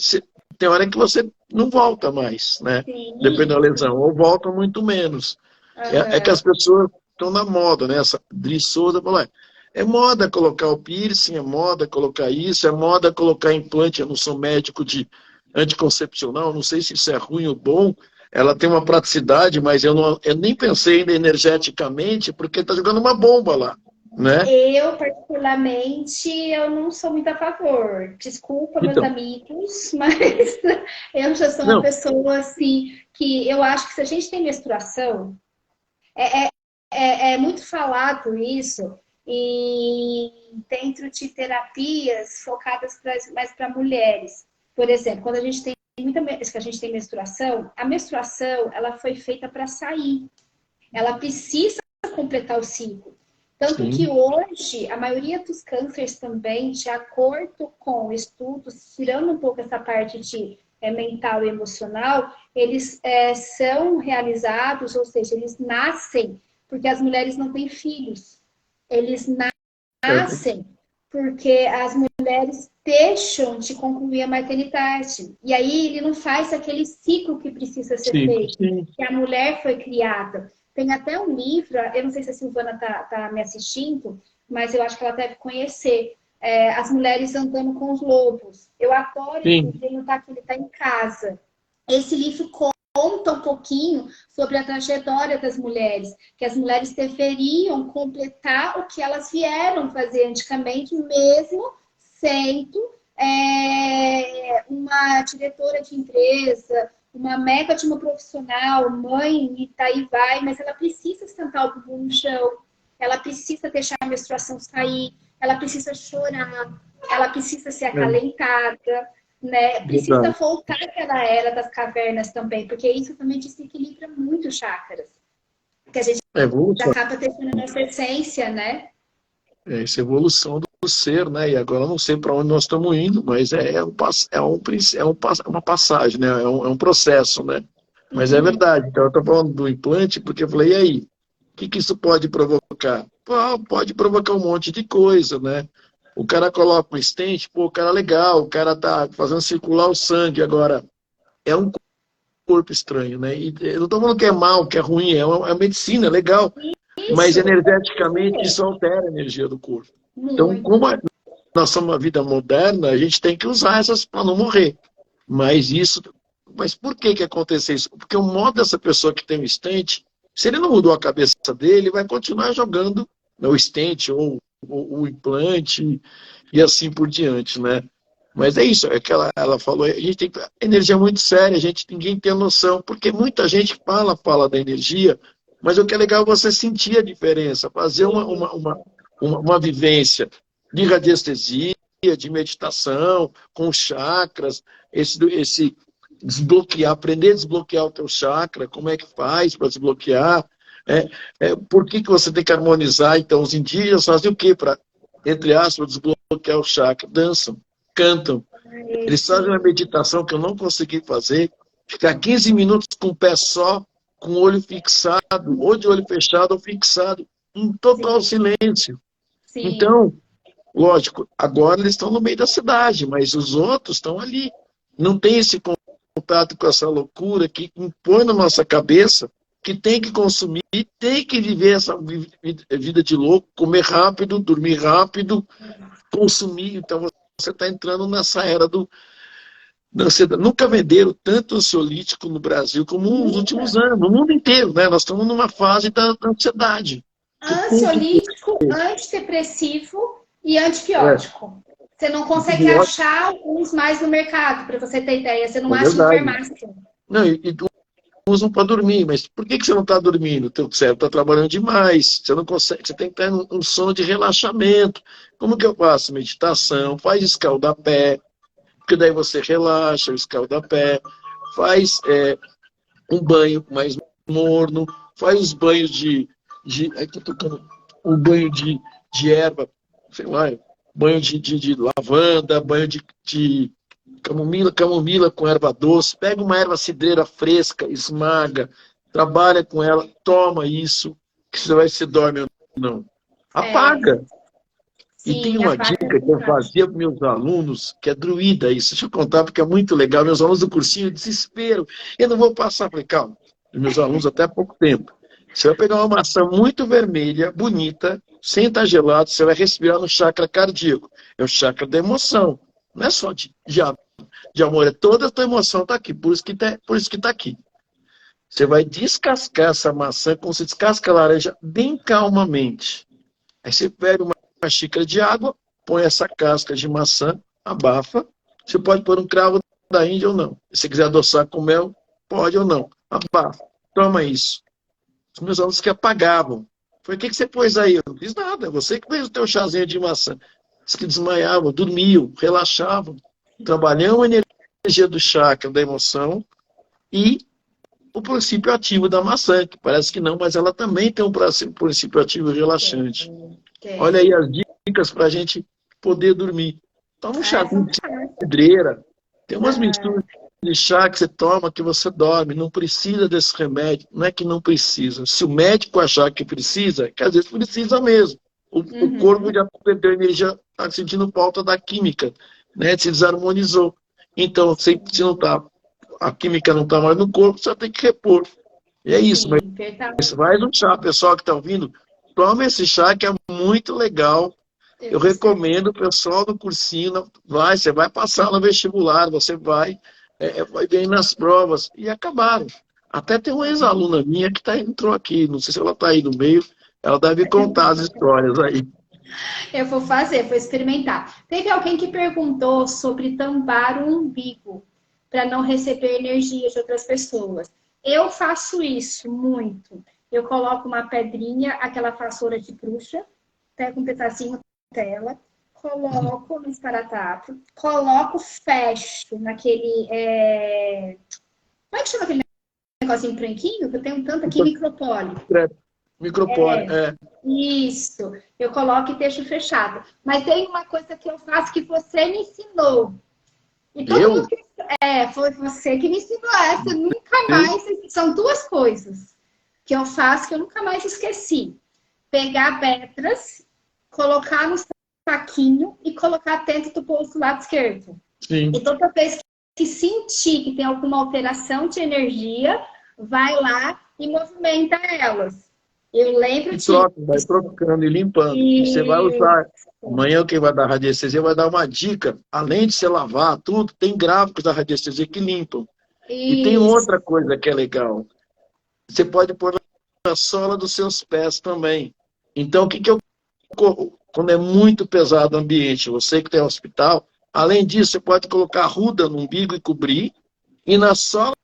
Tem hora que você não volta mais, né? Dependendo Sim. da lesão, ou volta muito menos. É que Aham. as pessoas estão na moda, né? Essa Dri Souza falou, é moda colocar o piercing, é moda colocar isso, é moda colocar implante. Eu não sou médico de anticoncepcional, não sei se isso é ruim ou bom. Ela tem uma praticidade, mas eu nem pensei ainda energeticamente, porque está jogando uma bomba lá, né? Eu, particularmente, eu não sou muito a favor. Desculpa, meus Então, amigos, mas eu já sou uma não, pessoa assim que eu acho que se a gente tem menstruação, é muito falado isso em dentro de terapias focadas mais para mulheres. Por exemplo, quando a gente tem que a gente tem menstruação, a menstruação ela foi feita para sair. Ela precisa completar o ciclo. Tanto que sim, hoje, a maioria dos cânceres também, de acordo com estudos, tirando um pouco essa parte de mental e emocional, eles são realizados, ou seja, eles nascem porque as mulheres não têm filhos. Eles é, nascem porque as mulheres deixam de concluir a maternidade. E aí ele não faz aquele ciclo que precisa ser sim, feito, sim, que a mulher foi criada. Tem até um livro, eu não sei se a Silvana está me assistindo, mas eu acho que ela deve conhecer. As Mulheres Andando com os Lobos. Eu adoro esse livro, sim, ele não está aqui, ele está em casa. Esse livro conta um pouquinho sobre a trajetória das mulheres, que as mulheres deveriam completar o que elas vieram fazer antigamente, mesmo sendo uma diretora de empresa, uma mega de uma profissional, mãe, e daí vai, mas ela precisa sentar o bumbum no chão, ela precisa deixar a menstruação sair, ela precisa chorar, ela precisa ser é, acalentada, né? Precisa verdade. voltar àquela era das cavernas também, porque isso também desequilibra muito chakras, que a gente É evolução, acaba deixando a nossa essência, né? essa evolução do ser, né? E agora eu não sei para onde nós estamos indo, mas uma passagem, né? É um processo, né? Mas é Uhum. verdade. Então, eu estou falando do implante porque eu falei, e aí? O que isso pode provocar? Pô, pode provocar um monte de coisa, né? O cara coloca um stent, pô, o cara é legal, o cara tá fazendo circular o sangue. Agora, é um corpo estranho, né? E eu não estou falando que é mal, que é ruim, é medicina, é legal. Mas Isso, energeticamente isso altera a energia do corpo. Então, muito. como nós somos uma vida moderna, a gente tem que usar essas para não morrer. Mas isso mas por que que aconteceu isso? Porque o modo dessa pessoa que tem o stent, se ele não mudou a cabeça dele, ele vai continuar jogando o stent ou o implante e assim por diante, né? Mas é isso, é que ela falou, a gente tem energia é muito séria, ninguém tem noção, porque muita gente fala da energia, mas o que é legal é você sentir a diferença, fazer uma vivência de radiestesia, de meditação, com chakras, esse desbloquear, aprender a desbloquear o teu chakra, como é que faz para desbloquear, por que você tem que harmonizar. Então, os indígenas fazem o quê para, entre aspas, desbloquear o chakra? Dançam, cantam. Eles fazem uma meditação que eu não consegui fazer, ficar 15 minutos com o pé só, com o olho fixado, ou de olho fechado ou fixado, em total silêncio. Sim. Então, lógico, agora eles estão no meio da cidade, mas os outros estão ali. Não tem esse contato com essa loucura que impõe na nossa cabeça que tem que consumir, tem que viver essa vida de louco, comer rápido, dormir rápido, consumir. Então você está entrando nessa era do... Nunca venderam tanto ansiolítico no Brasil como nos últimos anos, no mundo inteiro, né? Nós estamos numa fase da ansiedade. Ansiolítico, antidepressivo e antibiótico. Você não consegue achar alguns mais no mercado, para você ter ideia. Você não acha em farmácia. Não, e usam para dormir, mas por que você não está dormindo? O teu cérebro está trabalhando demais, você não consegue, você tem que estar em um sono de relaxamento. Como que eu faço? Meditação, faz escaldapé, porque daí você relaxa, o escaldapé, faz um banho mais morno, faz os banhos aí tô tocando, um banho de erva, sei lá, banho de lavanda, banho de camomila com erva doce, pega uma erva cidreira fresca, esmaga, trabalha com ela, toma isso, que você vai se dorme ou não. Apaga. Sim, e tem uma dica que eu fazia para meus alunos, que é druida isso. Deixa eu contar, porque é muito legal. Meus alunos do cursinho, desespero. Eu não vou passar. Falei, calma. Meus alunos até há pouco tempo. Você vai pegar uma maçã muito vermelha, bonita, sem estar gelado, você vai respirar no chakra cardíaco. É o chakra da emoção. Não é só de amor, é toda a tua emoção está aqui, por isso que está aqui. Você vai descascar essa maçã, como se descasca a laranja, bem calmamente. Aí você pega uma xícara de água, põe essa casca de maçã, abafa. Você pode pôr um cravo da Índia ou não. Se quiser adoçar com mel, pode ou não. Abafa. Toma isso. Os meus alunos que apagavam. Falei, o que você pôs aí? Eu não fiz nada. Você que fez o teu chazinho de maçã. Os que desmaiavam, dormiam, relaxavam. Trabalhamos a energia do chakra, da emoção, e o princípio ativo da maçã, que parece que não, mas ela também tem um princípio ativo relaxante. Olha aí as dicas para a gente poder dormir. Toma um chazinho de cidreira. Tem umas misturas de chá que você toma que você dorme. Não precisa desse remédio. Não é que não precisa. Se o médico achar que precisa, que às vezes precisa mesmo. O corpo já perdeu energia, está sentindo falta da química, né? Se desarmonizou. Então, se não tá, a química não está mais no corpo, você tem que repor. E é isso. Sim, mas faz um chá, pessoal que está ouvindo, toma esse chá que é muito legal. Eu recomendo o pessoal do cursinho, você vai passar no vestibular, você vai bem nas provas. E acabaram. Até tem uma ex-aluna minha que entrou aqui, não sei se ela está aí no meio, ela deve contar as histórias aí. Eu vou experimentar. Teve alguém que perguntou sobre tampar o umbigo para não receber energia de outras pessoas. Eu faço isso muito. Eu coloco uma pedrinha, aquela vassoura de bruxa, pego um pedacinho dela, coloco no esparadrapo, fecho naquele... Como é que chama aquele negocinho branquinho? Que eu tenho tanto aqui, micropólio. Micropólio, Isso. Eu coloco e deixo fechado. Mas tem uma coisa que eu faço que você me ensinou. E todo mundo foi você que me ensinou essa. Nunca mais... São duas coisas que eu faço que eu nunca mais esqueci. Pegar pedras, colocar no saquinho e colocar dentro do bolso do lado esquerdo. Sim. E toda vez que sentir que tem alguma alteração de energia, vai lá e movimenta elas. Eu lembro disso. Vai trocando e limpando. E você vai usar. Amanhã quem vai dar radiestesia vai dar uma dica. Além de você lavar tudo, tem gráficos da radiestesia que limpam. E tem Isso. outra coisa que é legal. Você pode pôr na sola dos seus pés também. Então, o que que eu quando é muito pesado o ambiente, você que tem hospital, além disso, você pode colocar arruda no umbigo e cobrir, e na sola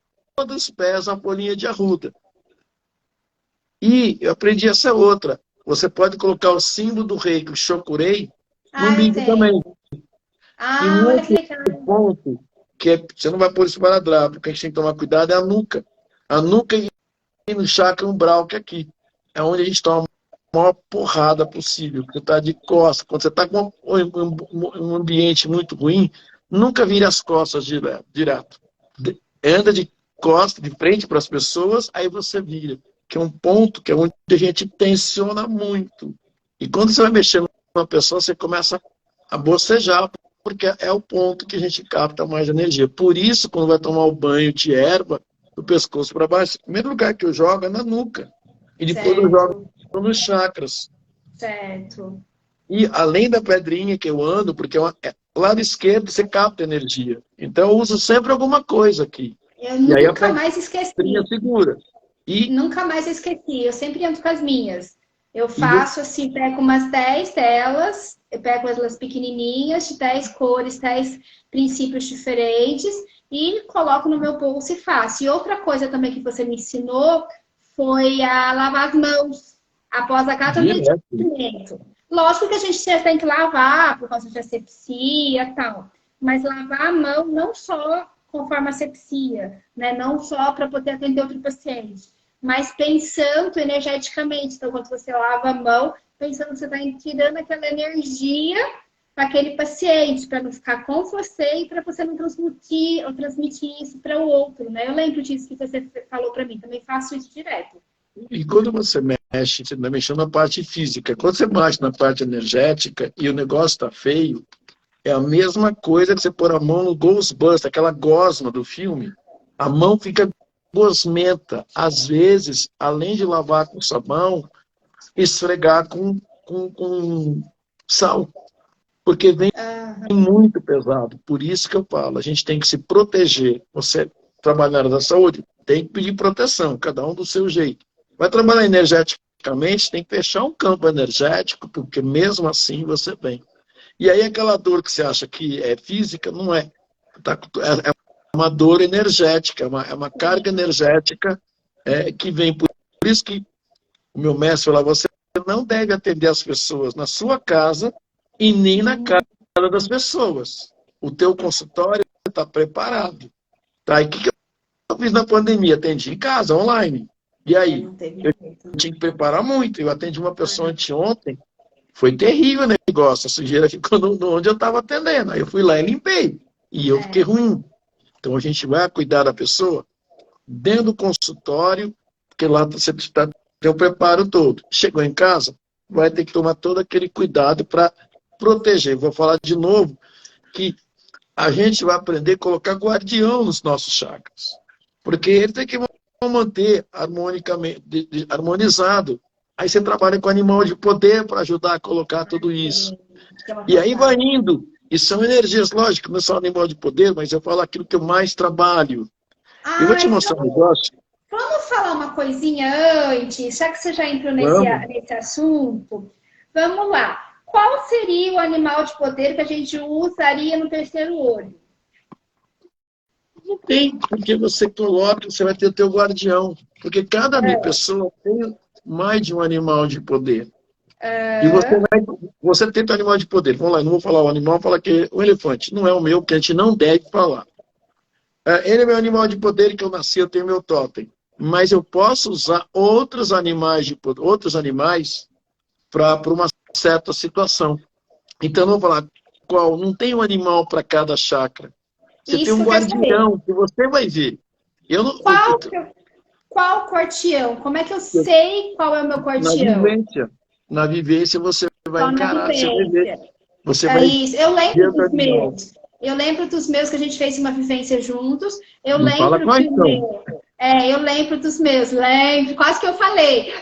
dos pés a bolinha de arruda. E eu aprendi essa outra. Você pode colocar o símbolo do rei, o Shokurei, no Ah, eu umbigo também. tenho. E Ah, um olha que outro legal. ponto, que você não vai pôr isso para drá, porque a gente tem que tomar cuidado, é a nuca. A nuca e no chakra umbral, que é aqui. É onde a gente toma a maior porrada possível. Você está de costas. Quando você está com um ambiente muito ruim, nunca vire as costas direto. Anda de costas, de frente para as pessoas, aí você vira. Que é um ponto que é onde a gente tensiona muito. E quando você vai mexendo com uma pessoa, você começa a bocejar, porque é o ponto que a gente capta mais energia. Por isso, quando vai tomar o banho de erva, do pescoço para baixo, o primeiro lugar que eu jogo é na nuca. E depois eu jogo Certo, nos chakras. certo. E além da pedrinha que eu ando, porque lado esquerdo você capta energia. Então eu uso sempre alguma coisa aqui. Eu E aí a nunca mais pedrinha esqueci. segura. E, Nunca mais esqueci. Eu sempre ando com as minhas. Eu e você faço assim, pego umas 10 telas, eu pego elas pequenininhas, de 10 cores, 10 princípios diferentes e coloco no meu bolso e faço. E outra coisa também que você me ensinou foi a lavar as mãos após a cada direto. medicamento. Lógico que a gente tem que lavar por causa de asepsia e tal, mas lavar a mão não só conforme a asepsia, né? Não só para poder atender outro paciente, mas pensando energeticamente. Então, quando você lava a mão, pensando que você está tirando aquela energia para aquele paciente, para não ficar com você e para você não transmitir isso para o outro, né? Eu lembro disso que você falou para mim, também faço isso direto. E quando você mexe, você está mexendo na parte física. Quando você mexe na parte energética e o negócio está feio, é a mesma coisa que você pôr a mão no Ghostbusters, aquela gosma do filme. A mão fica gosmenta. Às vezes, além de lavar com sabão, esfregar com sal. Porque vem muito pesado. Por isso que eu falo, a gente tem que se proteger. Você trabalhar na área da saúde, tem que pedir proteção, cada um do seu jeito. Vai trabalhar energeticamente, tem que fechar um campo energético, porque mesmo assim você vem. E aí aquela dor que você acha que é física, não é. É uma dor energética, é uma carga energética que vem. Por isso que o meu mestre falou, você não deve atender as pessoas na sua casa e nem na casa das pessoas. O teu consultório está preparado. Tá? E o que eu fiz na pandemia? Atendi em casa, online. E aí? Não teve Eu jeito. tinha que preparar muito. Eu atendi uma pessoa anteontem. Foi terrível o negócio. A sujeira ficou onde eu estava atendendo. Aí eu fui lá e limpei. E eu fiquei ruim. Então a gente vai cuidar da pessoa dentro do consultório, porque lá você precisa ter o preparo todo. Chegou em casa, vai ter que tomar todo aquele cuidado para proteger. Vou falar de novo que a gente vai aprender a colocar guardião nos nossos chakras. Porque ele tem que manter harmonicamente, harmonizado. Aí você trabalha com animal de poder para ajudar a colocar tudo isso. E aí vai indo. E são energias, lógico, não são animal de poder, mas eu falo aquilo que eu mais trabalho. Eu vou te Ai, mostrar um negócio. vamos falar uma coisinha antes, já que você já entrou Vamos. nesse assunto. Vamos lá. Qual seria o animal de poder que a gente usaria no terceiro olho? Não tem, porque você coloca, você vai ter o teu guardião. Porque cada pessoa tem mais de um animal de poder. E você tem teu animal de poder. Vamos lá, não vou falar o animal, vou falar que o elefante não é o meu, que a gente não deve falar. Ele é meu animal de poder, que eu nasci, eu tenho meu totem. Mas eu posso usar outros animais para uma certa situação. Então, não vou falar qual, não tem um animal para cada chakra. Você tem Isso que um eu quero saber. guardião que você vai ver. Eu não, Qual quartião? Como é que eu sei qual é o meu na quartião? vivência. Na vivência você vai Só na encarar, você vai ver. vivência. Você É vai isso. Eu ver lembro o dos animal. meus. Eu lembro dos meus que a gente fez uma vivência juntos. Eu Me fala lembro que quais o são. meu. Eu lembro dos meus. Lembro. Quase que eu falei.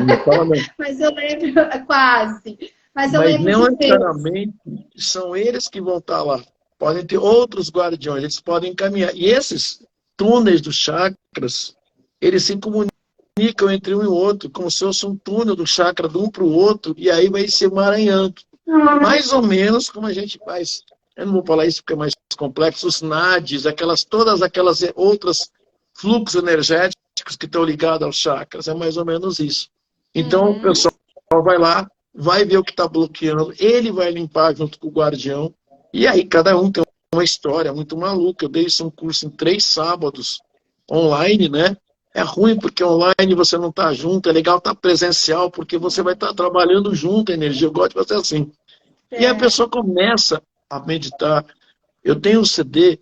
Me fala não. Mas eu lembro. Quase. Mas eu Mas lembro não dos meus. necessariamente são eles que vão estar lá. Podem ter outros guardiões, eles podem encaminhar. E esses túneis dos chakras, eles se comunicam entre um e outro, como se fosse um túnel do chakra de um para o outro, e aí vai se emaranhando. Mais ou menos como a gente faz, eu não vou falar isso porque é mais complexo, os nadis, todas aquelas outras fluxos energéticos que estão ligados aos chakras, é mais ou menos isso. Então, o pessoal vai lá, vai ver o que está bloqueando, ele vai limpar junto com o guardião, e aí cada um tem uma história muito maluca. Eu dei isso um curso em 3 sábados, online, né? É ruim porque online você não está junto, é legal estar presencial, porque você vai estar trabalhando junto a energia. Eu gosto de fazer assim. E a pessoa começa a meditar. Eu tenho um CD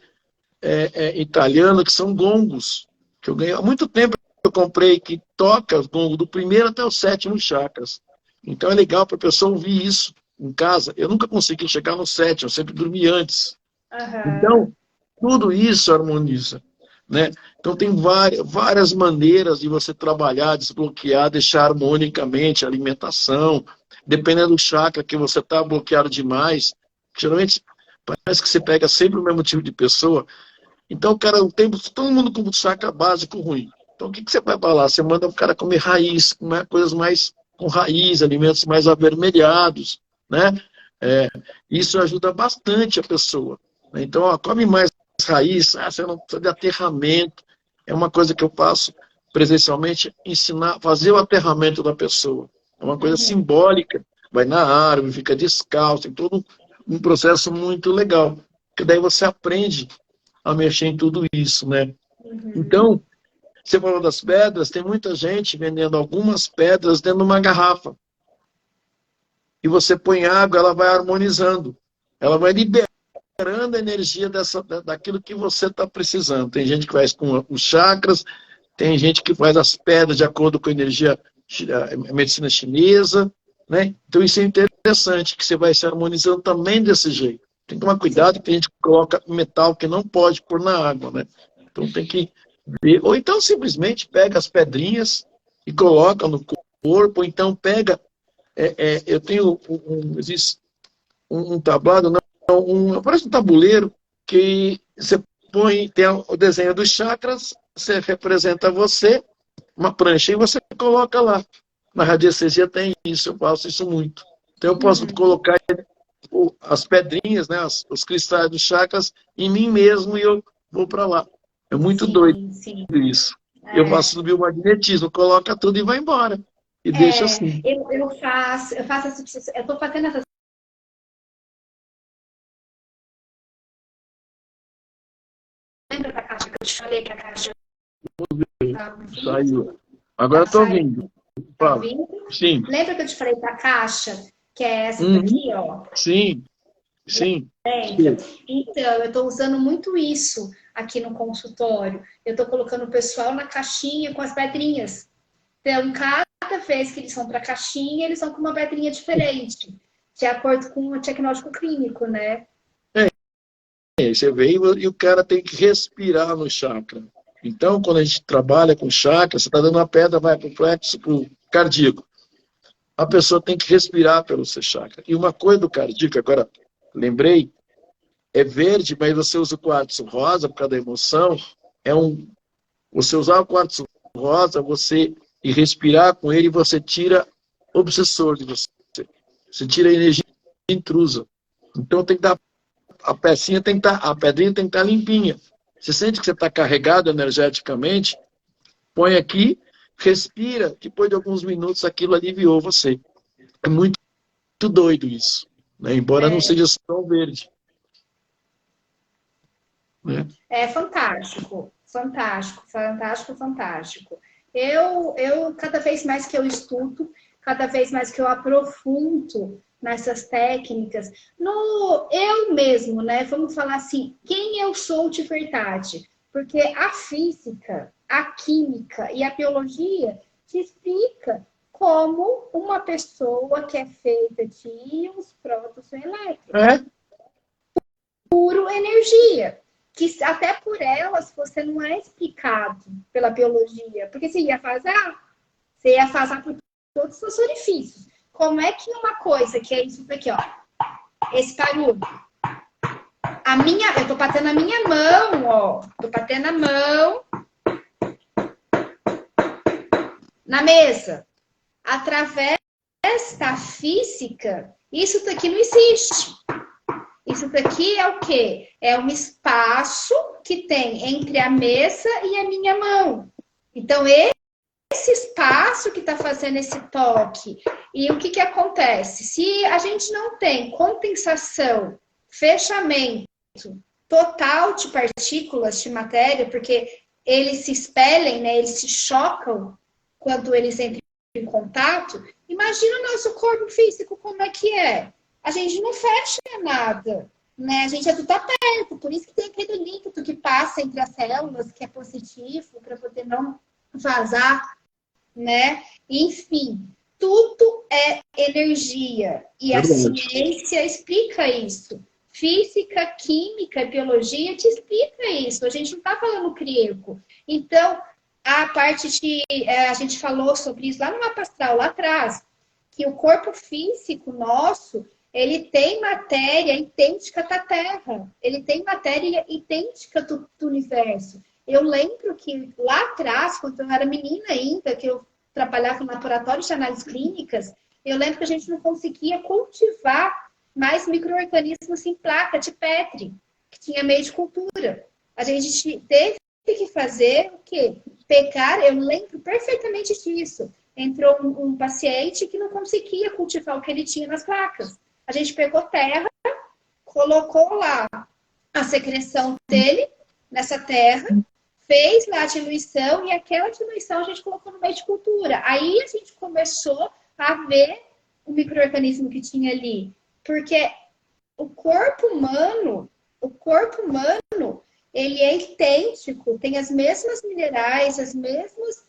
italiano que são gongos, que eu ganhei há muito tempo. Eu comprei, que toca os gongos do primeiro até o 7º chakras. Então é legal para a pessoa ouvir isso em casa. Eu nunca consegui chegar no 7º, eu sempre dormi antes. Então, tudo isso harmoniza, né? Então tem várias maneiras de você trabalhar, desbloquear, deixar harmonicamente a alimentação, dependendo do chakra que você está bloqueado demais. Geralmente parece que você pega sempre o mesmo tipo de pessoa. Então o cara, todo mundo com chakra básico ruim. Então o que você vai falar? Você manda o cara comer raiz, coisas mais com raiz, alimentos mais avermelhados, né? Isso ajuda bastante a pessoa. Então, come mais raiz, você não precisa de aterramento. É uma coisa que eu faço presencialmente, ensinar, fazer o aterramento da pessoa. É uma coisa simbólica. Vai na árvore, fica descalço, tem todo um processo muito legal. Porque daí você aprende a mexer em tudo isso, né? Então, você falou das pedras, tem muita gente vendendo algumas pedras dentro de uma garrafa. E você põe água, ela vai harmonizando. Ela vai liberando a energia daquilo que você está precisando. Tem gente que faz com os chakras, tem gente que faz as pedras de acordo com a energia, a medicina chinesa, né? Então isso é interessante, que você vai se harmonizando também desse jeito. Tem que tomar cuidado, que tem gente que coloca metal que não pode pôr na água, né? Então tem que ver. Ou então simplesmente pega as pedrinhas e coloca no corpo, ou então pega... eu tenho um tablado, parece um tabuleiro, que você tem o desenho dos chakras, você representa você, uma prancha, e você coloca lá. Na radiestesia tem isso, eu faço isso muito. Então eu posso colocar as pedrinhas, né, os cristais dos chakras em mim mesmo e eu vou para lá. É muito doido isso. Eu faço no biomagnetismo, coloca tudo e vai embora. E deixa assim. Eu faço eu estou fazendo essa. Lembra da caixa que eu te falei, que a caixa... Saiu. Agora estou ouvindo. Tá ouvindo? Sim. Lembra que eu te falei da caixa, que é essa daqui, ó? Sim. Sim. Então, eu estou usando muito isso aqui no consultório. Eu estou colocando o pessoal na caixinha com as pedrinhas. Então, cada vez que eles vão para a caixinha, eles vão com uma pedrinha diferente, de acordo com o diagnóstico clínico, né? Você vê e o cara tem que respirar no chakra. Então, quando a gente trabalha com chakra, você está dando uma pedra, vai para o plexo, para o cardíaco. A pessoa tem que respirar pelo seu chakra. E uma coisa do cardíaco, agora lembrei, é verde, mas você usa o quartzo rosa por causa da emoção. Você usar o quartzo rosa, e respirar com ele, você tira o obsessor de você. Você tira a energia intrusa. Então tem que dar, a pedrinha tem que estar limpinha. Você sente que você está carregado energeticamente, põe aqui, respira, depois de alguns minutos aquilo aliviou você. É muito doido isso, né? Embora não seja só verde. Né? É fantástico, fantástico, fantástico, fantástico. Eu, cada vez mais que eu estudo, cada vez mais que eu aprofundo nessas técnicas, eu mesmo, né? Vamos falar assim, quem eu sou de verdade? Porque a física, a química e a biologia te explica como uma pessoa que é feita de íons, prótons e elétrons. Puro energia. Que até por elas você não é explicado pela biologia. Porque você ia vazar por todos os seus orifícios. Como é que uma coisa que é isso daqui, ó, esse barulho, Eu tô batendo a minha mão, ó. Tô batendo a mão na mesa. Através da física, isso daqui não existe. Isso daqui é o quê? É um espaço que tem entre a mesa e a minha mão. Então, esse espaço que está fazendo esse toque. E o que acontece? Se a gente não tem condensação, fechamento total de partículas de matéria, porque eles se expelem, né? Eles se chocam quando eles entram em contato, imagina o nosso corpo físico como é que é. A gente não fecha nada, né? A gente é tudo aberto, por isso que tem aquele líquido que passa entre as células, que é positivo, para poder não vazar, né? Enfim, tudo é energia. E a ciência explica isso. Física, química e biologia te explica isso. A gente não está falando grego. Então, a parte de... a gente falou sobre isso lá no mapa astral, lá atrás, que o corpo físico nosso, ele tem matéria idêntica da Terra. Ele tem matéria idêntica do universo. Eu lembro que lá atrás, quando eu era menina ainda, que eu trabalhava em laboratório de análises clínicas, eu lembro que a gente não conseguia cultivar mais micro-organismos em placa de Petri, que tinha meio de cultura. A gente teve que fazer o quê? Pegar, eu lembro perfeitamente disso. Entrou um paciente que não conseguia cultivar o que ele tinha nas placas. A gente pegou terra, colocou lá a secreção dele nessa terra, fez lá a diluição e aquela diluição a gente colocou no meio de cultura. Aí a gente começou a ver o micro-organismo que tinha ali. Porque o corpo humano, ele é idêntico, tem as mesmas minerais, as mesmas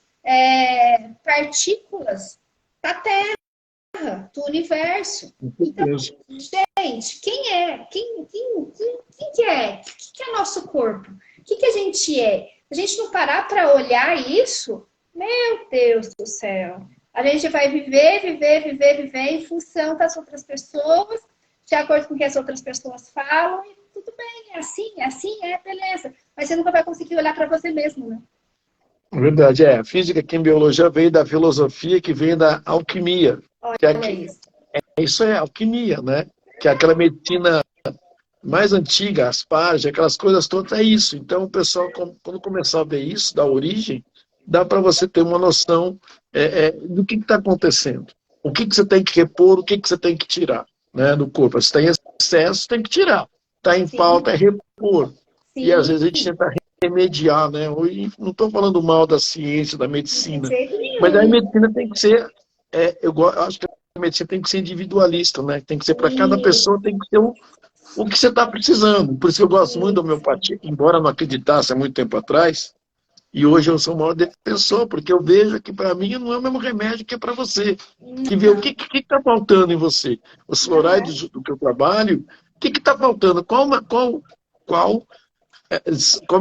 partículas da Terra, do universo. Então, gente, quem é? Quem que é? O que é nosso corpo? O que a gente é? A gente não parar para olhar isso, meu Deus do céu. A gente vai viver em função das outras pessoas, de acordo com o que as outras pessoas falam, e tudo bem, é assim, beleza. Mas você nunca vai conseguir olhar para você mesmo, né? Verdade, a física e a biologia veio da filosofia, que vem da alquimia. Olha isso. Isso é alquimia, né? Que é aquela medicina mais antiga, asparge, aquelas coisas todas, é isso. Então, o pessoal, quando começar a ver isso, da origem, dá para você ter uma noção do que está acontecendo. O que você tem que repor, o que você tem que tirar, né, do corpo. Se tem excesso, tem que tirar. Está em falta, é repor. Sim. E às vezes a gente tenta remediar, né? Hoje não estou falando mal da ciência, da medicina, mas a medicina tem que ser, eu acho que a medicina tem que ser individualista, né? Tem que ser para cada pessoa, tem que ser o que você está precisando. Por isso que eu gosto muito da homeopatia, embora não acreditasse há muito tempo atrás, e hoje eu sou o maior defensor, porque eu vejo que para mim não é o mesmo remédio que é para você. Que vê o que está faltando em você. Os florais do que eu trabalho, o que está faltando? Qual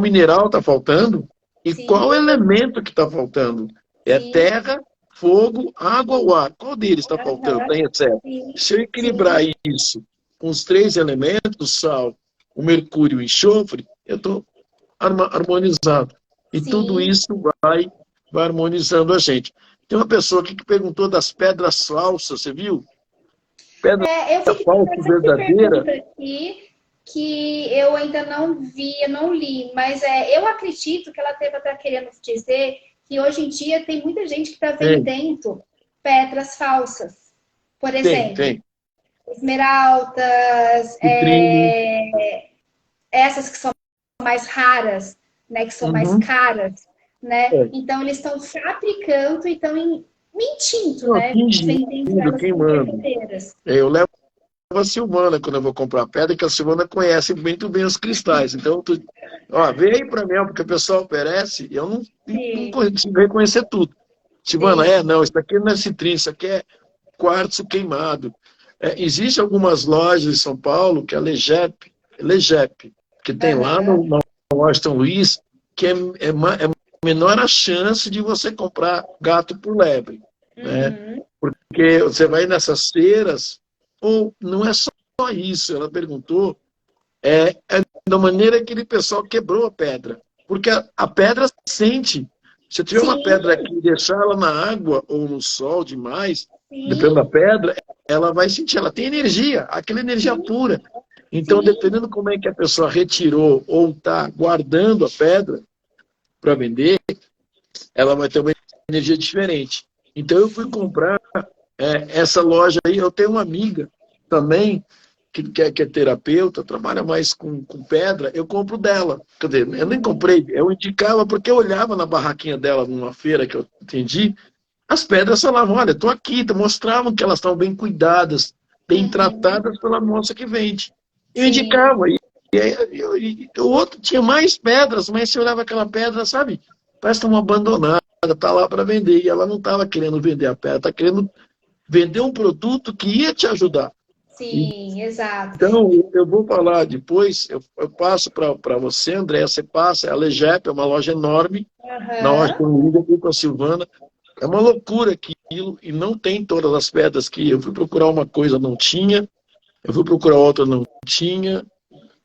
mineral está faltando? E qual elemento que está faltando? É terra, fogo, água ou ar? Qual deles está faltando? Está em excesso. Se eu equilibrar isso com os 3 elementos, o sal, o mercúrio e o enxofre, eu estou harmonizado. E tudo isso vai harmonizando a gente. Tem uma pessoa aqui que perguntou das pedras falsas, você viu? Pedra falsa verdadeira. Aqui, que eu ainda não vi, não li, mas eu acredito que ela deve estar querendo dizer que hoje em dia tem muita gente que está vendendo pedras falsas. Por exemplo, tem. Esmeraldas, essas que são mais raras, né, que são mais caras, né? Então eles estão fabricando e estão mentindo, né? Vendendo, queimando. Eu levo a Silvana quando eu vou comprar pedra, que a Silvana conhece muito bem os cristais. Então, vê aí para mim, porque o pessoal oferece, e eu não consigo reconhecer tudo. Silvana, não, isso aqui não é citrino, isso aqui é quartzo queimado. Existem algumas lojas em São Paulo, que é a Legep, que tem lá no Washington Luiz, que é menor a chance de você comprar gato por lebre. Né? Porque você vai nessas feiras, ou não é só isso, ela perguntou, da maneira que aquele pessoal quebrou a pedra. Porque a pedra sente. Se tiver uma Sim, pedra aqui e deixar ela na água ou no sol demais, dependendo sim, da pedra, ela vai sentir, ela tem energia, aquela energia sim, pura. Então, sim, dependendo como é que a pessoa retirou ou está guardando a pedra para vender, ela vai ter uma energia diferente. Então, eu fui comprar essa loja aí. Eu tenho uma amiga também que é terapeuta, trabalha mais com pedra, eu compro dela. Quer dizer, eu nem uhum, comprei, eu indicava porque eu olhava na barraquinha dela numa feira que eu atendi, as pedras falavam, olha, estou aqui, mostravam que elas estavam bem cuidadas, bem uhum, tratadas pela moça que vende. Eu sim, indicava, e o outro tinha mais pedras, mas você olhava aquela pedra, sabe? Parece que uma abandonada, tá lá para vender, e ela não estava querendo vender a pedra, está querendo vender um produto que ia te ajudar. sim, exato. Então, eu vou falar depois, eu passo para você, André, você passa, a Legep é uma loja enorme, na loja que Aham, eu ligo aqui com a Silvana, é uma loucura aquilo, e não tem todas as pedras que eu fui procurar uma coisa, não tinha, eu fui procurar outra, não tinha,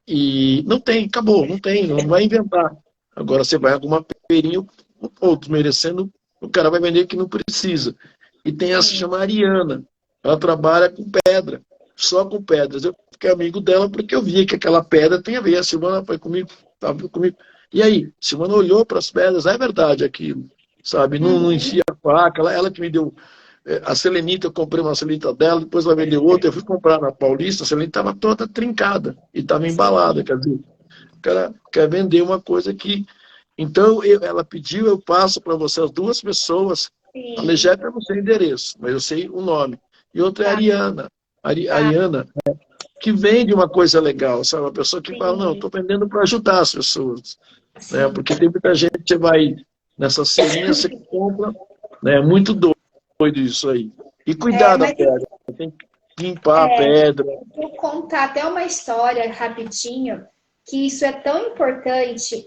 e não tem, acabou, não tem, não vai inventar. Agora você vai a alguma feirinha, ou desmerecendo, o cara vai vender que não precisa. E tem essa sim, chama Ariana, ela trabalha com pedra, só com pedras. Eu fiquei amigo dela porque eu via que aquela pedra tem a ver. A Silvana foi comigo, estava comigo. E aí, Silvana olhou para as pedras, é verdade aquilo, sabe? Não, não uhum, enfia a faca, ela que me deu a selenita. Eu comprei uma selenita dela, depois ela vendeu outra, eu fui comprar na Paulista, a selenita estava toda trincada e estava embalada, sim, quer dizer, o cara quer vender uma coisa que... Então, ela pediu, eu passo para você as duas pessoas, a sim, Legep eu não sei o endereço, mas eu sei o nome, e outra é a tá, Ariana, tá, Ariana, que vende uma coisa legal, sabe? Uma pessoa que fala, não, sim, estou vendendo para ajudar as pessoas, né? sim. Porque tem muita gente que vai nessas feirinhas, você compra, né? É muito doido isso aí. E É, cuidar da mas pedra, tem que limpar a é, pedra. vou contar até uma história rapidinho, que isso é tão importante,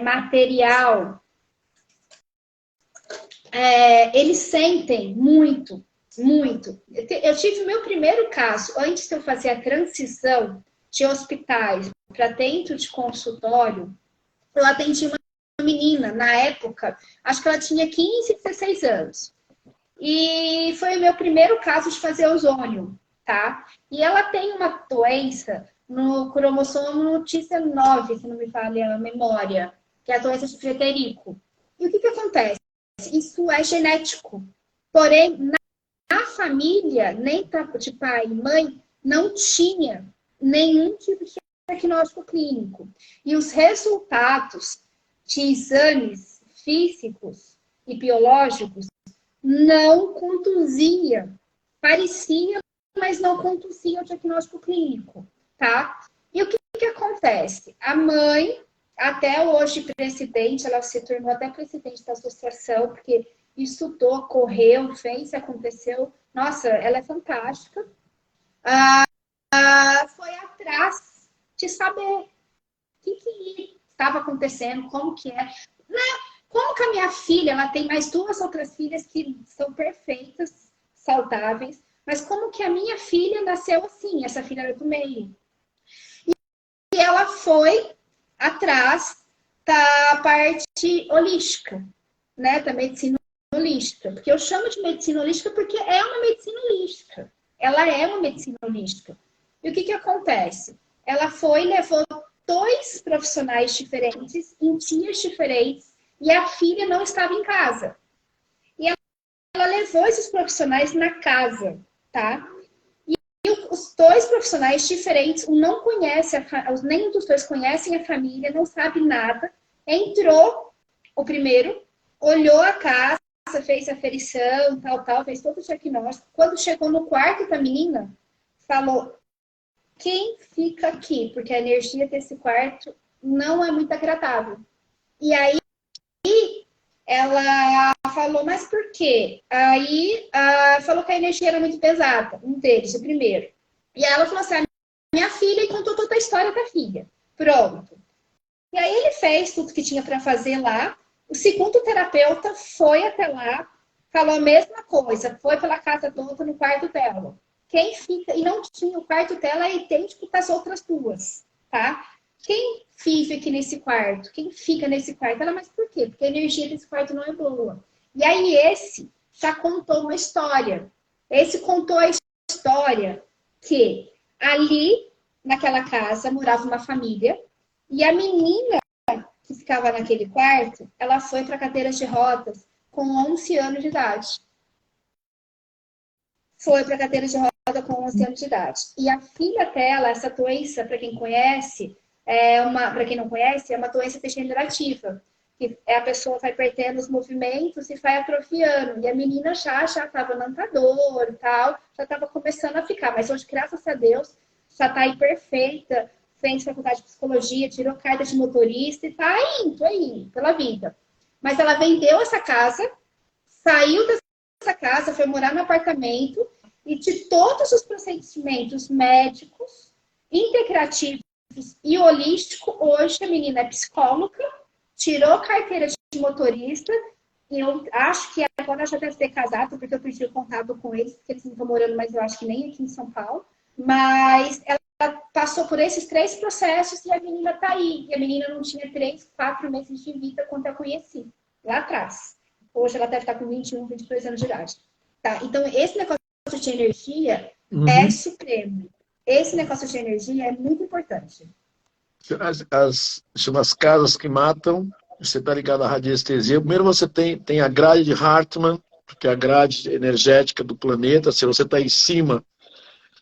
material, eles sentem muito, muito. Eu tive meu primeiro caso, antes de eu fazer a transição de hospitais para dentro de consultório, eu atendi uma menina, na época, acho que ela tinha 15, 16 anos. E foi o meu primeiro caso de fazer ozônio, tá? E ela tem uma doença no cromossomo T9, se não me falha a memória, que é a doença de Frederico. E o que acontece? Isso é genético. Porém, na família, nem de pai e mãe, não tinha nenhum tipo de diagnóstico clínico. E os resultados de exames físicos e biológicos não conduzia. Parecia, mas não conduzia ao diagnóstico clínico, tá? E o que acontece? A mãe, até hoje presidente, ela se tornou até presidente da associação, porque estudou, correu, fez, aconteceu. Nossa, ela é fantástica. Foi atrás de saber o que estava acontecendo, como que é. Como que a minha filha, ela tem mais duas outras filhas que são perfeitas, saudáveis, mas como que a minha filha nasceu assim, essa filha era do meio. E ela foi atrás da parte holística, né, da medicina holística, porque eu chamo de medicina holística porque é uma medicina holística. Ela é uma medicina holística. E o que acontece? Ela foi, levou dois profissionais diferentes, em dias diferentes, e a filha não estava em casa. E ela levou esses profissionais na casa, tá? E os dois profissionais diferentes, um não conhece, nenhum dos dois conhecem a família, não sabe nada. Entrou o primeiro, olhou a casa, fez aferição, tal, fez todo o diagnóstico. Quando chegou no quarto da menina, falou: quem fica aqui? Porque a energia desse quarto não é muito agradável. E aí ela falou, mas por quê? Aí falou que a energia era muito pesada, um deles, o primeiro. E aí ela falou assim, minha filha, e contou toda a história da filha. Pronto. E aí ele fez tudo que tinha para fazer lá. O segundo terapeuta foi até lá, falou a mesma coisa, foi pela casa toda no quarto dela. Quem fica, e não tinha, o quarto dela é idêntico com as outras duas, tá? quem vive aqui nesse quarto? Quem fica nesse quarto? Ela, mas por quê? Porque a energia desse quarto não é boa. E aí esse já contou uma história. Esse contou a história que ali, naquela casa, morava uma família e a menina que ficava naquele quarto, ela foi para cadeira de rodas com 11 anos de idade. Foi para cadeira de roda com 11 anos de idade. E a filha dela, essa doença, para quem conhece, para quem não conhece, é uma doença degenerativa. Que a pessoa vai perdendo os movimentos e vai atrofiando. E a menina já estava andador e tal, já estava começando a ficar. Mas hoje, graças a Deus, já está aí perfeita, fez faculdade de psicologia, tirou carta de motorista e está indo pela vida. Mas ela vendeu essa casa, saiu dessa casa, foi morar no apartamento e de todos os procedimentos médicos, integrativos e holístico, hoje a menina é psicóloga, tirou carteira de motorista, e eu acho que agora já deve ter casado, porque eu perdi o contato com eles, porque eles não estão morando, mas eu acho que nem aqui em São Paulo. Mas ela passou por esses 3 processos e a menina tá aí. E a menina não tinha 3, 4 meses de vida quando eu conheci, lá atrás. Hoje ela deve estar com 21, 22 anos de idade. Tá? Então, esse negócio de energia é supremo. Esse negócio de energia é muito importante. Chama as casas que matam, você está ligado à radiestesia. Primeiro você tem a grade de Hartmann, que é a grade energética do planeta. Se você está em cima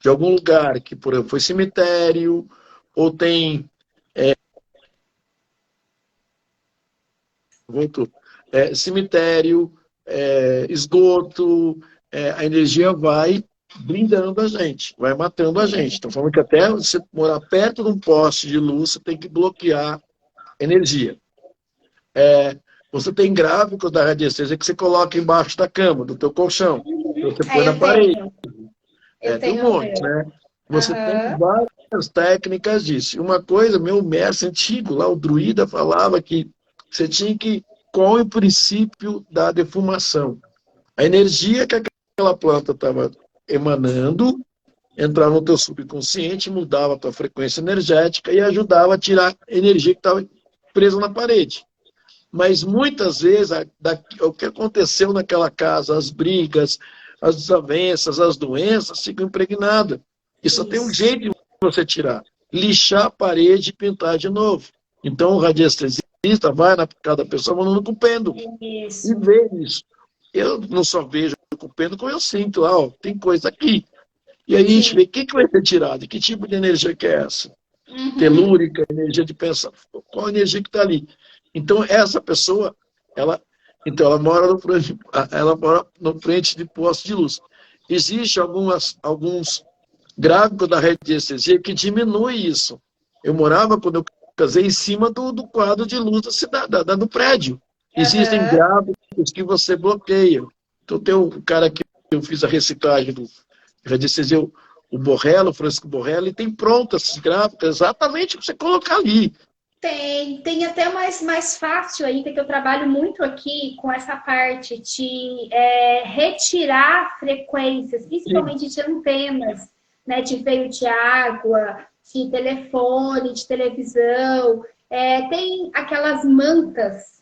de algum lugar que, por exemplo, foi cemitério, ou tem cemitério, esgoto, a energia vai blindando a gente, vai matando a gente. Então, falando que até você morar perto de um poste de luz, você tem que bloquear energia. Você tem gráficos da radiestesia que você coloca embaixo da cama, do teu colchão. Você põe na parede. Tem um monte, né? Você tem várias técnicas disso. E uma coisa, meu mestre antigo, lá o druida, falava que você tinha que... Qual é o princípio da defumação? A energia que aquela planta estava emanando entrava no teu subconsciente, mudava a tua frequência energética e ajudava a tirar a energia que estava presa na parede. Mas muitas vezes o que aconteceu naquela casa, as brigas, as desavenças, as doenças, ficam impregnadas. E só tem um jeito de você tirar: lixar a parede e pintar de novo. Então o radiestesista vai na cada pessoa mandando com o pêndulo e vê isso. Eu não só vejo com o pêndulo, como eu sinto lá, ó, tem coisa aqui. E aí a gente vê o que vai ser tirado, que tipo de energia que é essa? Telúrica, energia de pensamento, qual a energia que está ali? Então essa pessoa, ela mora no frente de poste de luz. Existe alguns gráficos da radiestesia que diminui isso. Eu morava, quando eu casei, em cima do quadro de luz da cidade, do prédio. Existem gráficos que você bloqueia. Então tem um cara que eu fiz a reciclagem do radiestesia, o Borrello, o Francisco Borrello, e tem pronto esses gráficos exatamente para você colocar ali. Tem até mais fácil ainda, que eu trabalho muito aqui com essa parte de retirar frequências, principalmente de antenas, né, de veio de água, de telefone, de televisão. Tem aquelas mantas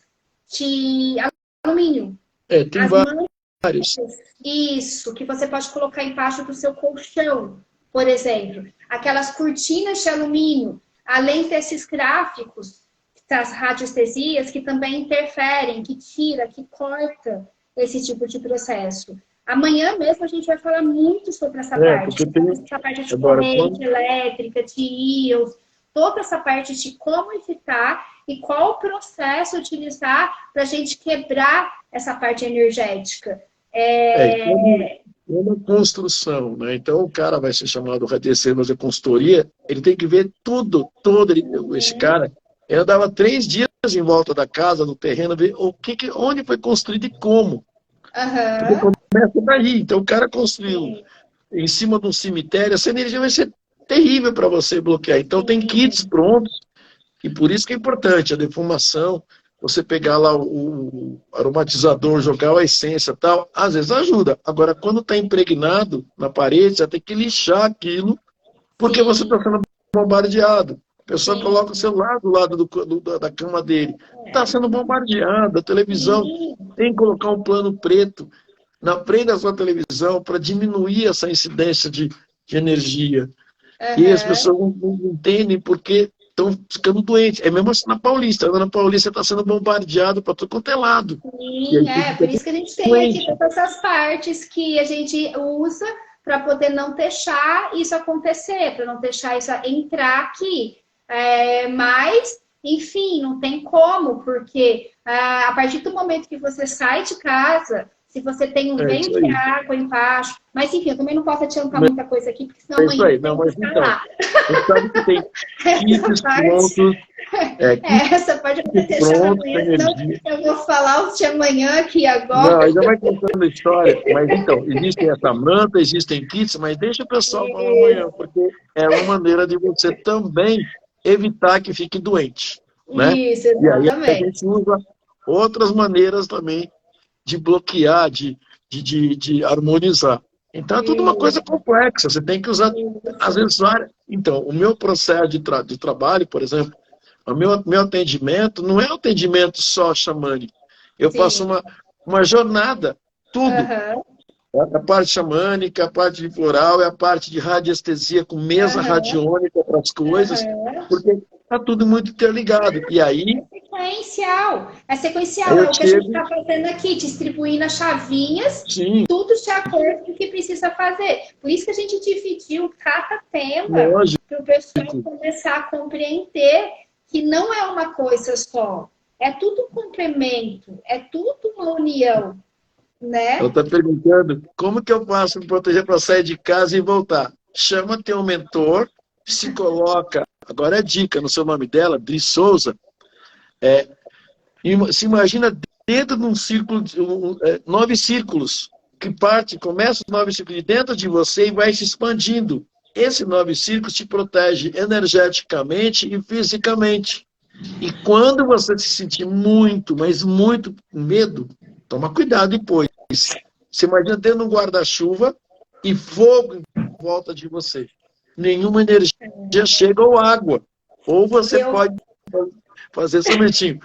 de alumínio. Tem vários. Isso, que você pode colocar embaixo do seu colchão, por exemplo. Aquelas cortinas de alumínio. Além desses gráficos das radiestesias que também interferem, que tira, que corta esse tipo de processo. Amanhã mesmo a gente vai falar muito sobre essa parte. Essa parte de corrente elétrica, de íons, toda essa parte de como evitar e qual o processo utilizar para a gente quebrar essa parte energética. É uma construção, né? Então o cara vai ser chamado radiestesia, fazer consultoria, ele tem que ver tudo. Esse cara, ele andava 3 dias em volta da casa, no terreno, ver onde foi construído e como. Porque começa daí. Então o cara construiu em cima de um cemitério, essa energia vai ser terrível para você bloquear. Então tem kits prontos, e por isso que é importante a defumação. Você pegar lá o aromatizador, jogar a essência e tal, às vezes ajuda. Agora, quando está impregnado na parede, você tem que lixar aquilo, porque você está sendo bombardeado pessoa Sim. coloca o celular do lado da cama dele. Está sendo bombardeado, a televisão. Sim. Tem que colocar um plano preto na frente da sua televisão para diminuir essa incidência de energia. E as Aham. pessoas não entendem porque estão ficando doentes. É mesmo assim na Paulista. Na Paulista está sendo bombardeado para todo quanto é lado. E Sim, aí tem que por ficar isso que a gente tem aqui doente. todas essas partes que a gente usa para poder não deixar isso acontecer, para não deixar isso entrar aqui. Mas, enfim, não tem como, porque a partir do momento que você sai de casa, se você tem um É isso vento de aí. água embaixo, mas enfim, eu também não posso adiantar muita coisa aqui, porque senão É isso amanhã aí. eu Não, tenho que mas estar então, lá. a gente sabe que tem Essa kits parte. prontos, kits Essa pode até deixar para prontos para amanhã, senão energia. eu vou falar os de amanhã aqui agora. Não, ainda vai contando a história. Mas então, existem essa manta, existem kits, mas deixa o pessoal falar amanhã, porque é uma maneira de você também evitar que fique doente, né? Isso, E aí a exatamente. gente usa outras maneiras também de bloquear, de harmonizar. Então é tudo uma coisa Isso, complexa, você tem que usar, às isso. vezes, várias. Então, o meu processo de trabalho, por exemplo, o meu atendimento não é um atendimento só xamânico. Eu faço Sim. uma jornada, tudo. Aham, A parte xamânica, a parte de floral, é a parte de radiestesia com mesa aham, radiônica para as coisas, aham. porque está tudo muito interligado. E aí, Sequencial. É aí sequencial, eu é o que a gente chego, está fazendo aqui, distribuindo as chavinhas, sim, tudo de acordo com o que precisa fazer. Por isso que a gente dividiu cada tema lógico. para o pessoal começar a compreender que não é uma coisa só. É tudo um complemento, é tudo uma união, Ela né? está perguntando como que eu faço para proteger para sair de casa e voltar. Chama teu mentor, se coloca. Agora é dica no seu nome dela, Dri Souza. Se imagina dentro de um círculo, 9 círculos, que começa os 9 círculos de dentro de você e vai se expandindo. Esse 9 círculos te protege energeticamente e fisicamente. E quando você se sentir muito, mas muito com medo, toma cuidado depois. Você imagina dentro de um guarda-chuva e fogo em volta de você. Nenhuma energia chega ou água. Ou você Eu, pode fazer somente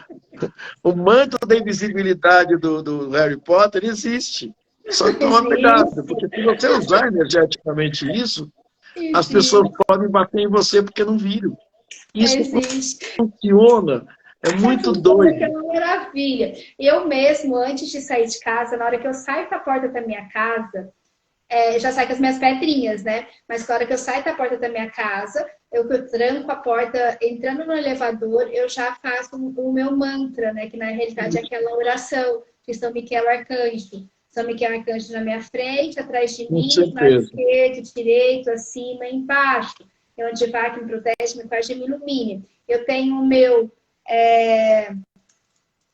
o manto da invisibilidade do Harry Potter existe. Só que toma cuidado, existe, porque se você usar energeticamente isso, as pessoas existe, podem bater em você porque não viram. Isso existe. funciona. É muito Funciona, que é doido. uma maravilha. Eu mesmo, antes de sair de casa, na hora que eu saio da porta da minha casa, eu já saio com as minhas pedrinhas, né? Mas na hora que eu saio da porta da minha casa, eu tranco a porta, entrando no elevador, eu já faço o meu mantra, né? Que na realidade é aquela oração de São Miguel Arcanjo. São Miguel Arcanjo na minha frente, atrás de Com mim, lado certeza. esquerdo, direito, acima e embaixo. É onde vai que me protege, me faz e me ilumine. Eu tenho o meu.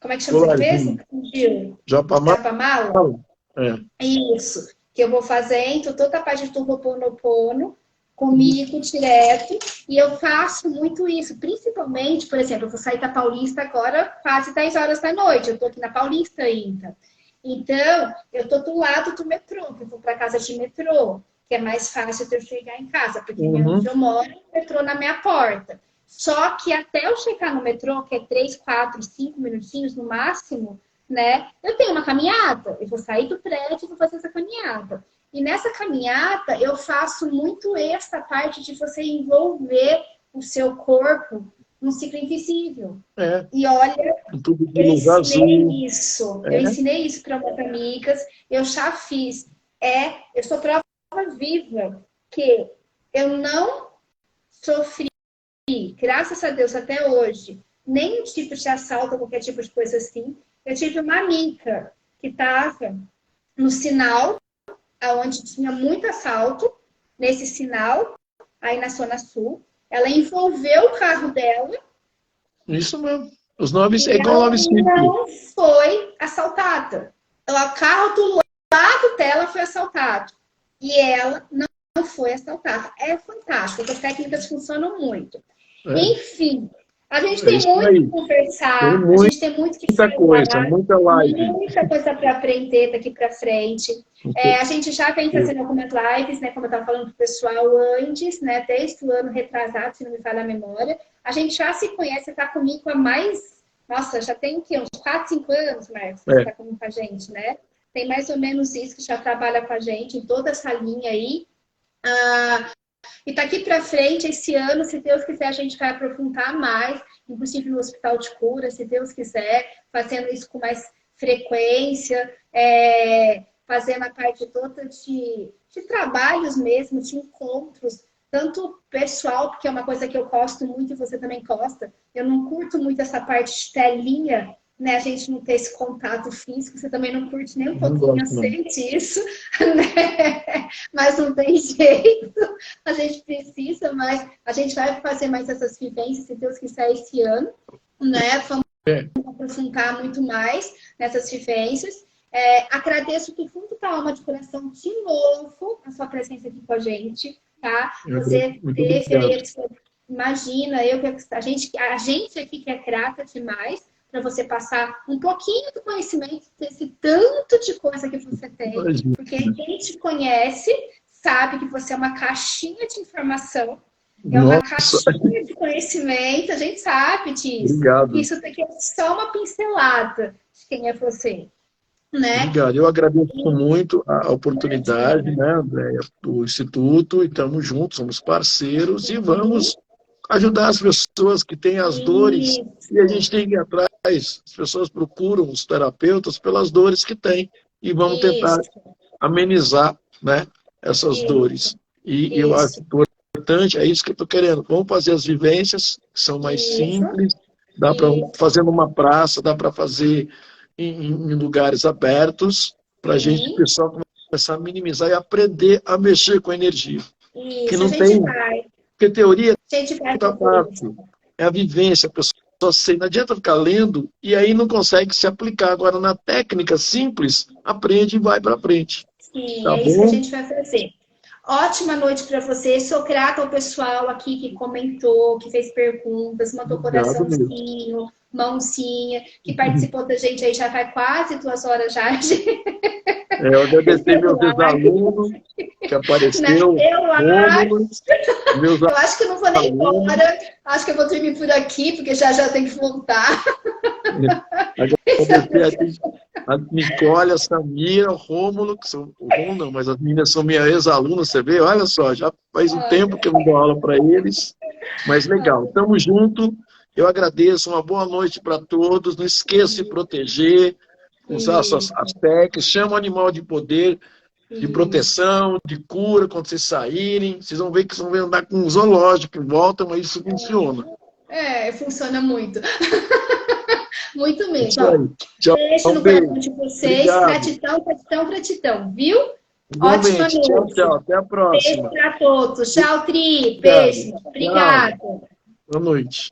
Como é que chama isso aqui mesmo? Colarzinho. Fugiu. Japamala. Japa-mala? É. Isso, que eu vou fazendo toda a parte do Ho'oponopono comigo direto, e eu faço muito isso, principalmente, por exemplo, eu vou sair da Paulista agora quase 10 horas da noite, eu tô aqui na Paulista ainda. Então, eu tô do lado do metrô, que eu vou para casa de metrô, que é mais fácil de eu chegar em casa, porque onde Uhum. eu moro, o metrô na minha porta. Só que até eu chegar no metrô, que é 3, 4, 5 minutinhos no máximo, né? Eu tenho uma caminhada, eu vou sair do prédio e vou fazer essa caminhada. E nessa caminhada eu faço muito essa parte de você envolver o seu corpo num ciclo invisível. É. E olha, Tudo de luz azul. eu É. ensinei isso para umas amigas, eu já fiz. Eu sou prova viva que eu não sofri, graças a Deus, até hoje, nenhum tipo de assalto, qualquer tipo de coisa assim. Eu tive uma amiga que estava no sinal, onde tinha muito assalto, nesse sinal, aí na Zona Sul. Ela envolveu o carro dela Isso mesmo. Os 9 é e igual ela 9 círculos. não foi assaltada. O carro do lado dela foi assaltado. E ela não foi assaltada. É fantástico, as técnicas funcionam muito. É. Enfim, A gente É tem isso muito aí. que conversar, Tem a gente tem muito que muita coisa, falar, muita live. muita coisa para aprender daqui para frente. A gente já vem fazendo algumas lives, né, como eu estava falando para o pessoal antes, né, desde o ano retrasado, se não me falha a memória. A gente já se conhece, está comigo há mais... Nossa, já tem o quê? Uns 4, 5 anos, Marcos, que você está comigo com a gente, né? Tem mais ou menos isso que já trabalha com a gente em toda essa linha aí. E daqui para frente, esse ano, se Deus quiser, a gente vai aprofundar mais, inclusive no Hospital de Cura, se Deus quiser, fazendo isso com mais frequência, fazendo a parte toda de trabalhos mesmo, de encontros, tanto pessoal, porque é uma coisa que eu gosto muito e você também gosta. Eu não curto muito essa parte de telinha, né? A gente não ter esse contato físico, você também não curte nem um pouquinho, aceite isso, né? Mas não tem jeito, a gente precisa, mas a gente vai fazer mais essas vivências, se Deus quiser, esse ano, né? Vamos aprofundar muito mais nessas vivências. Agradeço do fundo da alma, de coração, de novo, a sua presença aqui com a gente, tá? Você teve aí, imagina, a gente aqui que é grata demais para você passar um pouquinho do conhecimento desse tanto de coisa que você tem, porque quem te conhece sabe que você é uma caixinha de informação, uma caixinha de conhecimento, a gente sabe disso. Obrigado. Isso daqui é só uma pincelada de quem é você. Né? Obrigado. Eu agradeço muito a oportunidade, né, Andréia, do Instituto, e estamos juntos, somos parceiros e vamos ajudar as pessoas que têm as dores, e a gente tem que ir atrás. As pessoas procuram os terapeutas pelas dores que têm e vamos tentar amenizar, né, essas dores. E eu acho importante, é isso que eu estou querendo. Vamos fazer as vivências, que são mais simples, dá para fazer numa praça, dá para fazer em lugares abertos, para a gente, o pessoal começar a minimizar e aprender a mexer com a energia. Que não tem... Porque teoria é fácil, é a vivência, a pessoa sei, não adianta ficar lendo e aí não consegue se aplicar. Agora, na técnica simples, aprende e vai para frente. Sim, tá isso que a gente vai fazer. Ótima noite para você. Sou grata ao pessoal aqui que comentou, que fez perguntas, mandou coraçãozinho, mãozinha, que participou da gente aí já vai quase 2 horas já. Eu agradecer meus ex-alunos que apareceram. Eu acho que eu não vou nem embora. Acho que eu vou dormir por aqui, porque já tem que voltar. Agradecer a Nicole, a Samira, o Rômulo, que são... O Rômulo não, mas as meninas são minhas ex-alunas, você vê? Olha só, já faz um tempo que eu não dou aula para eles. Mas legal, estamos juntos. Eu agradeço, uma boa noite para todos. Não esqueça de proteger, usar as técnicas, chama o animal de poder, de proteção, de cura, quando vocês saírem. Vocês vão ver que vocês vão andar com um zoológico em volta, mas isso funciona. Funciona muito. Muito mesmo. Tchau, beijo no coração de vocês. Gratidão, gratidão, gratidão, viu? Igualmente. Ótima noite. Tchau, até a próxima. Beijo para todos. Tchau, Tri. Beijo. Obrigada. Boa noite.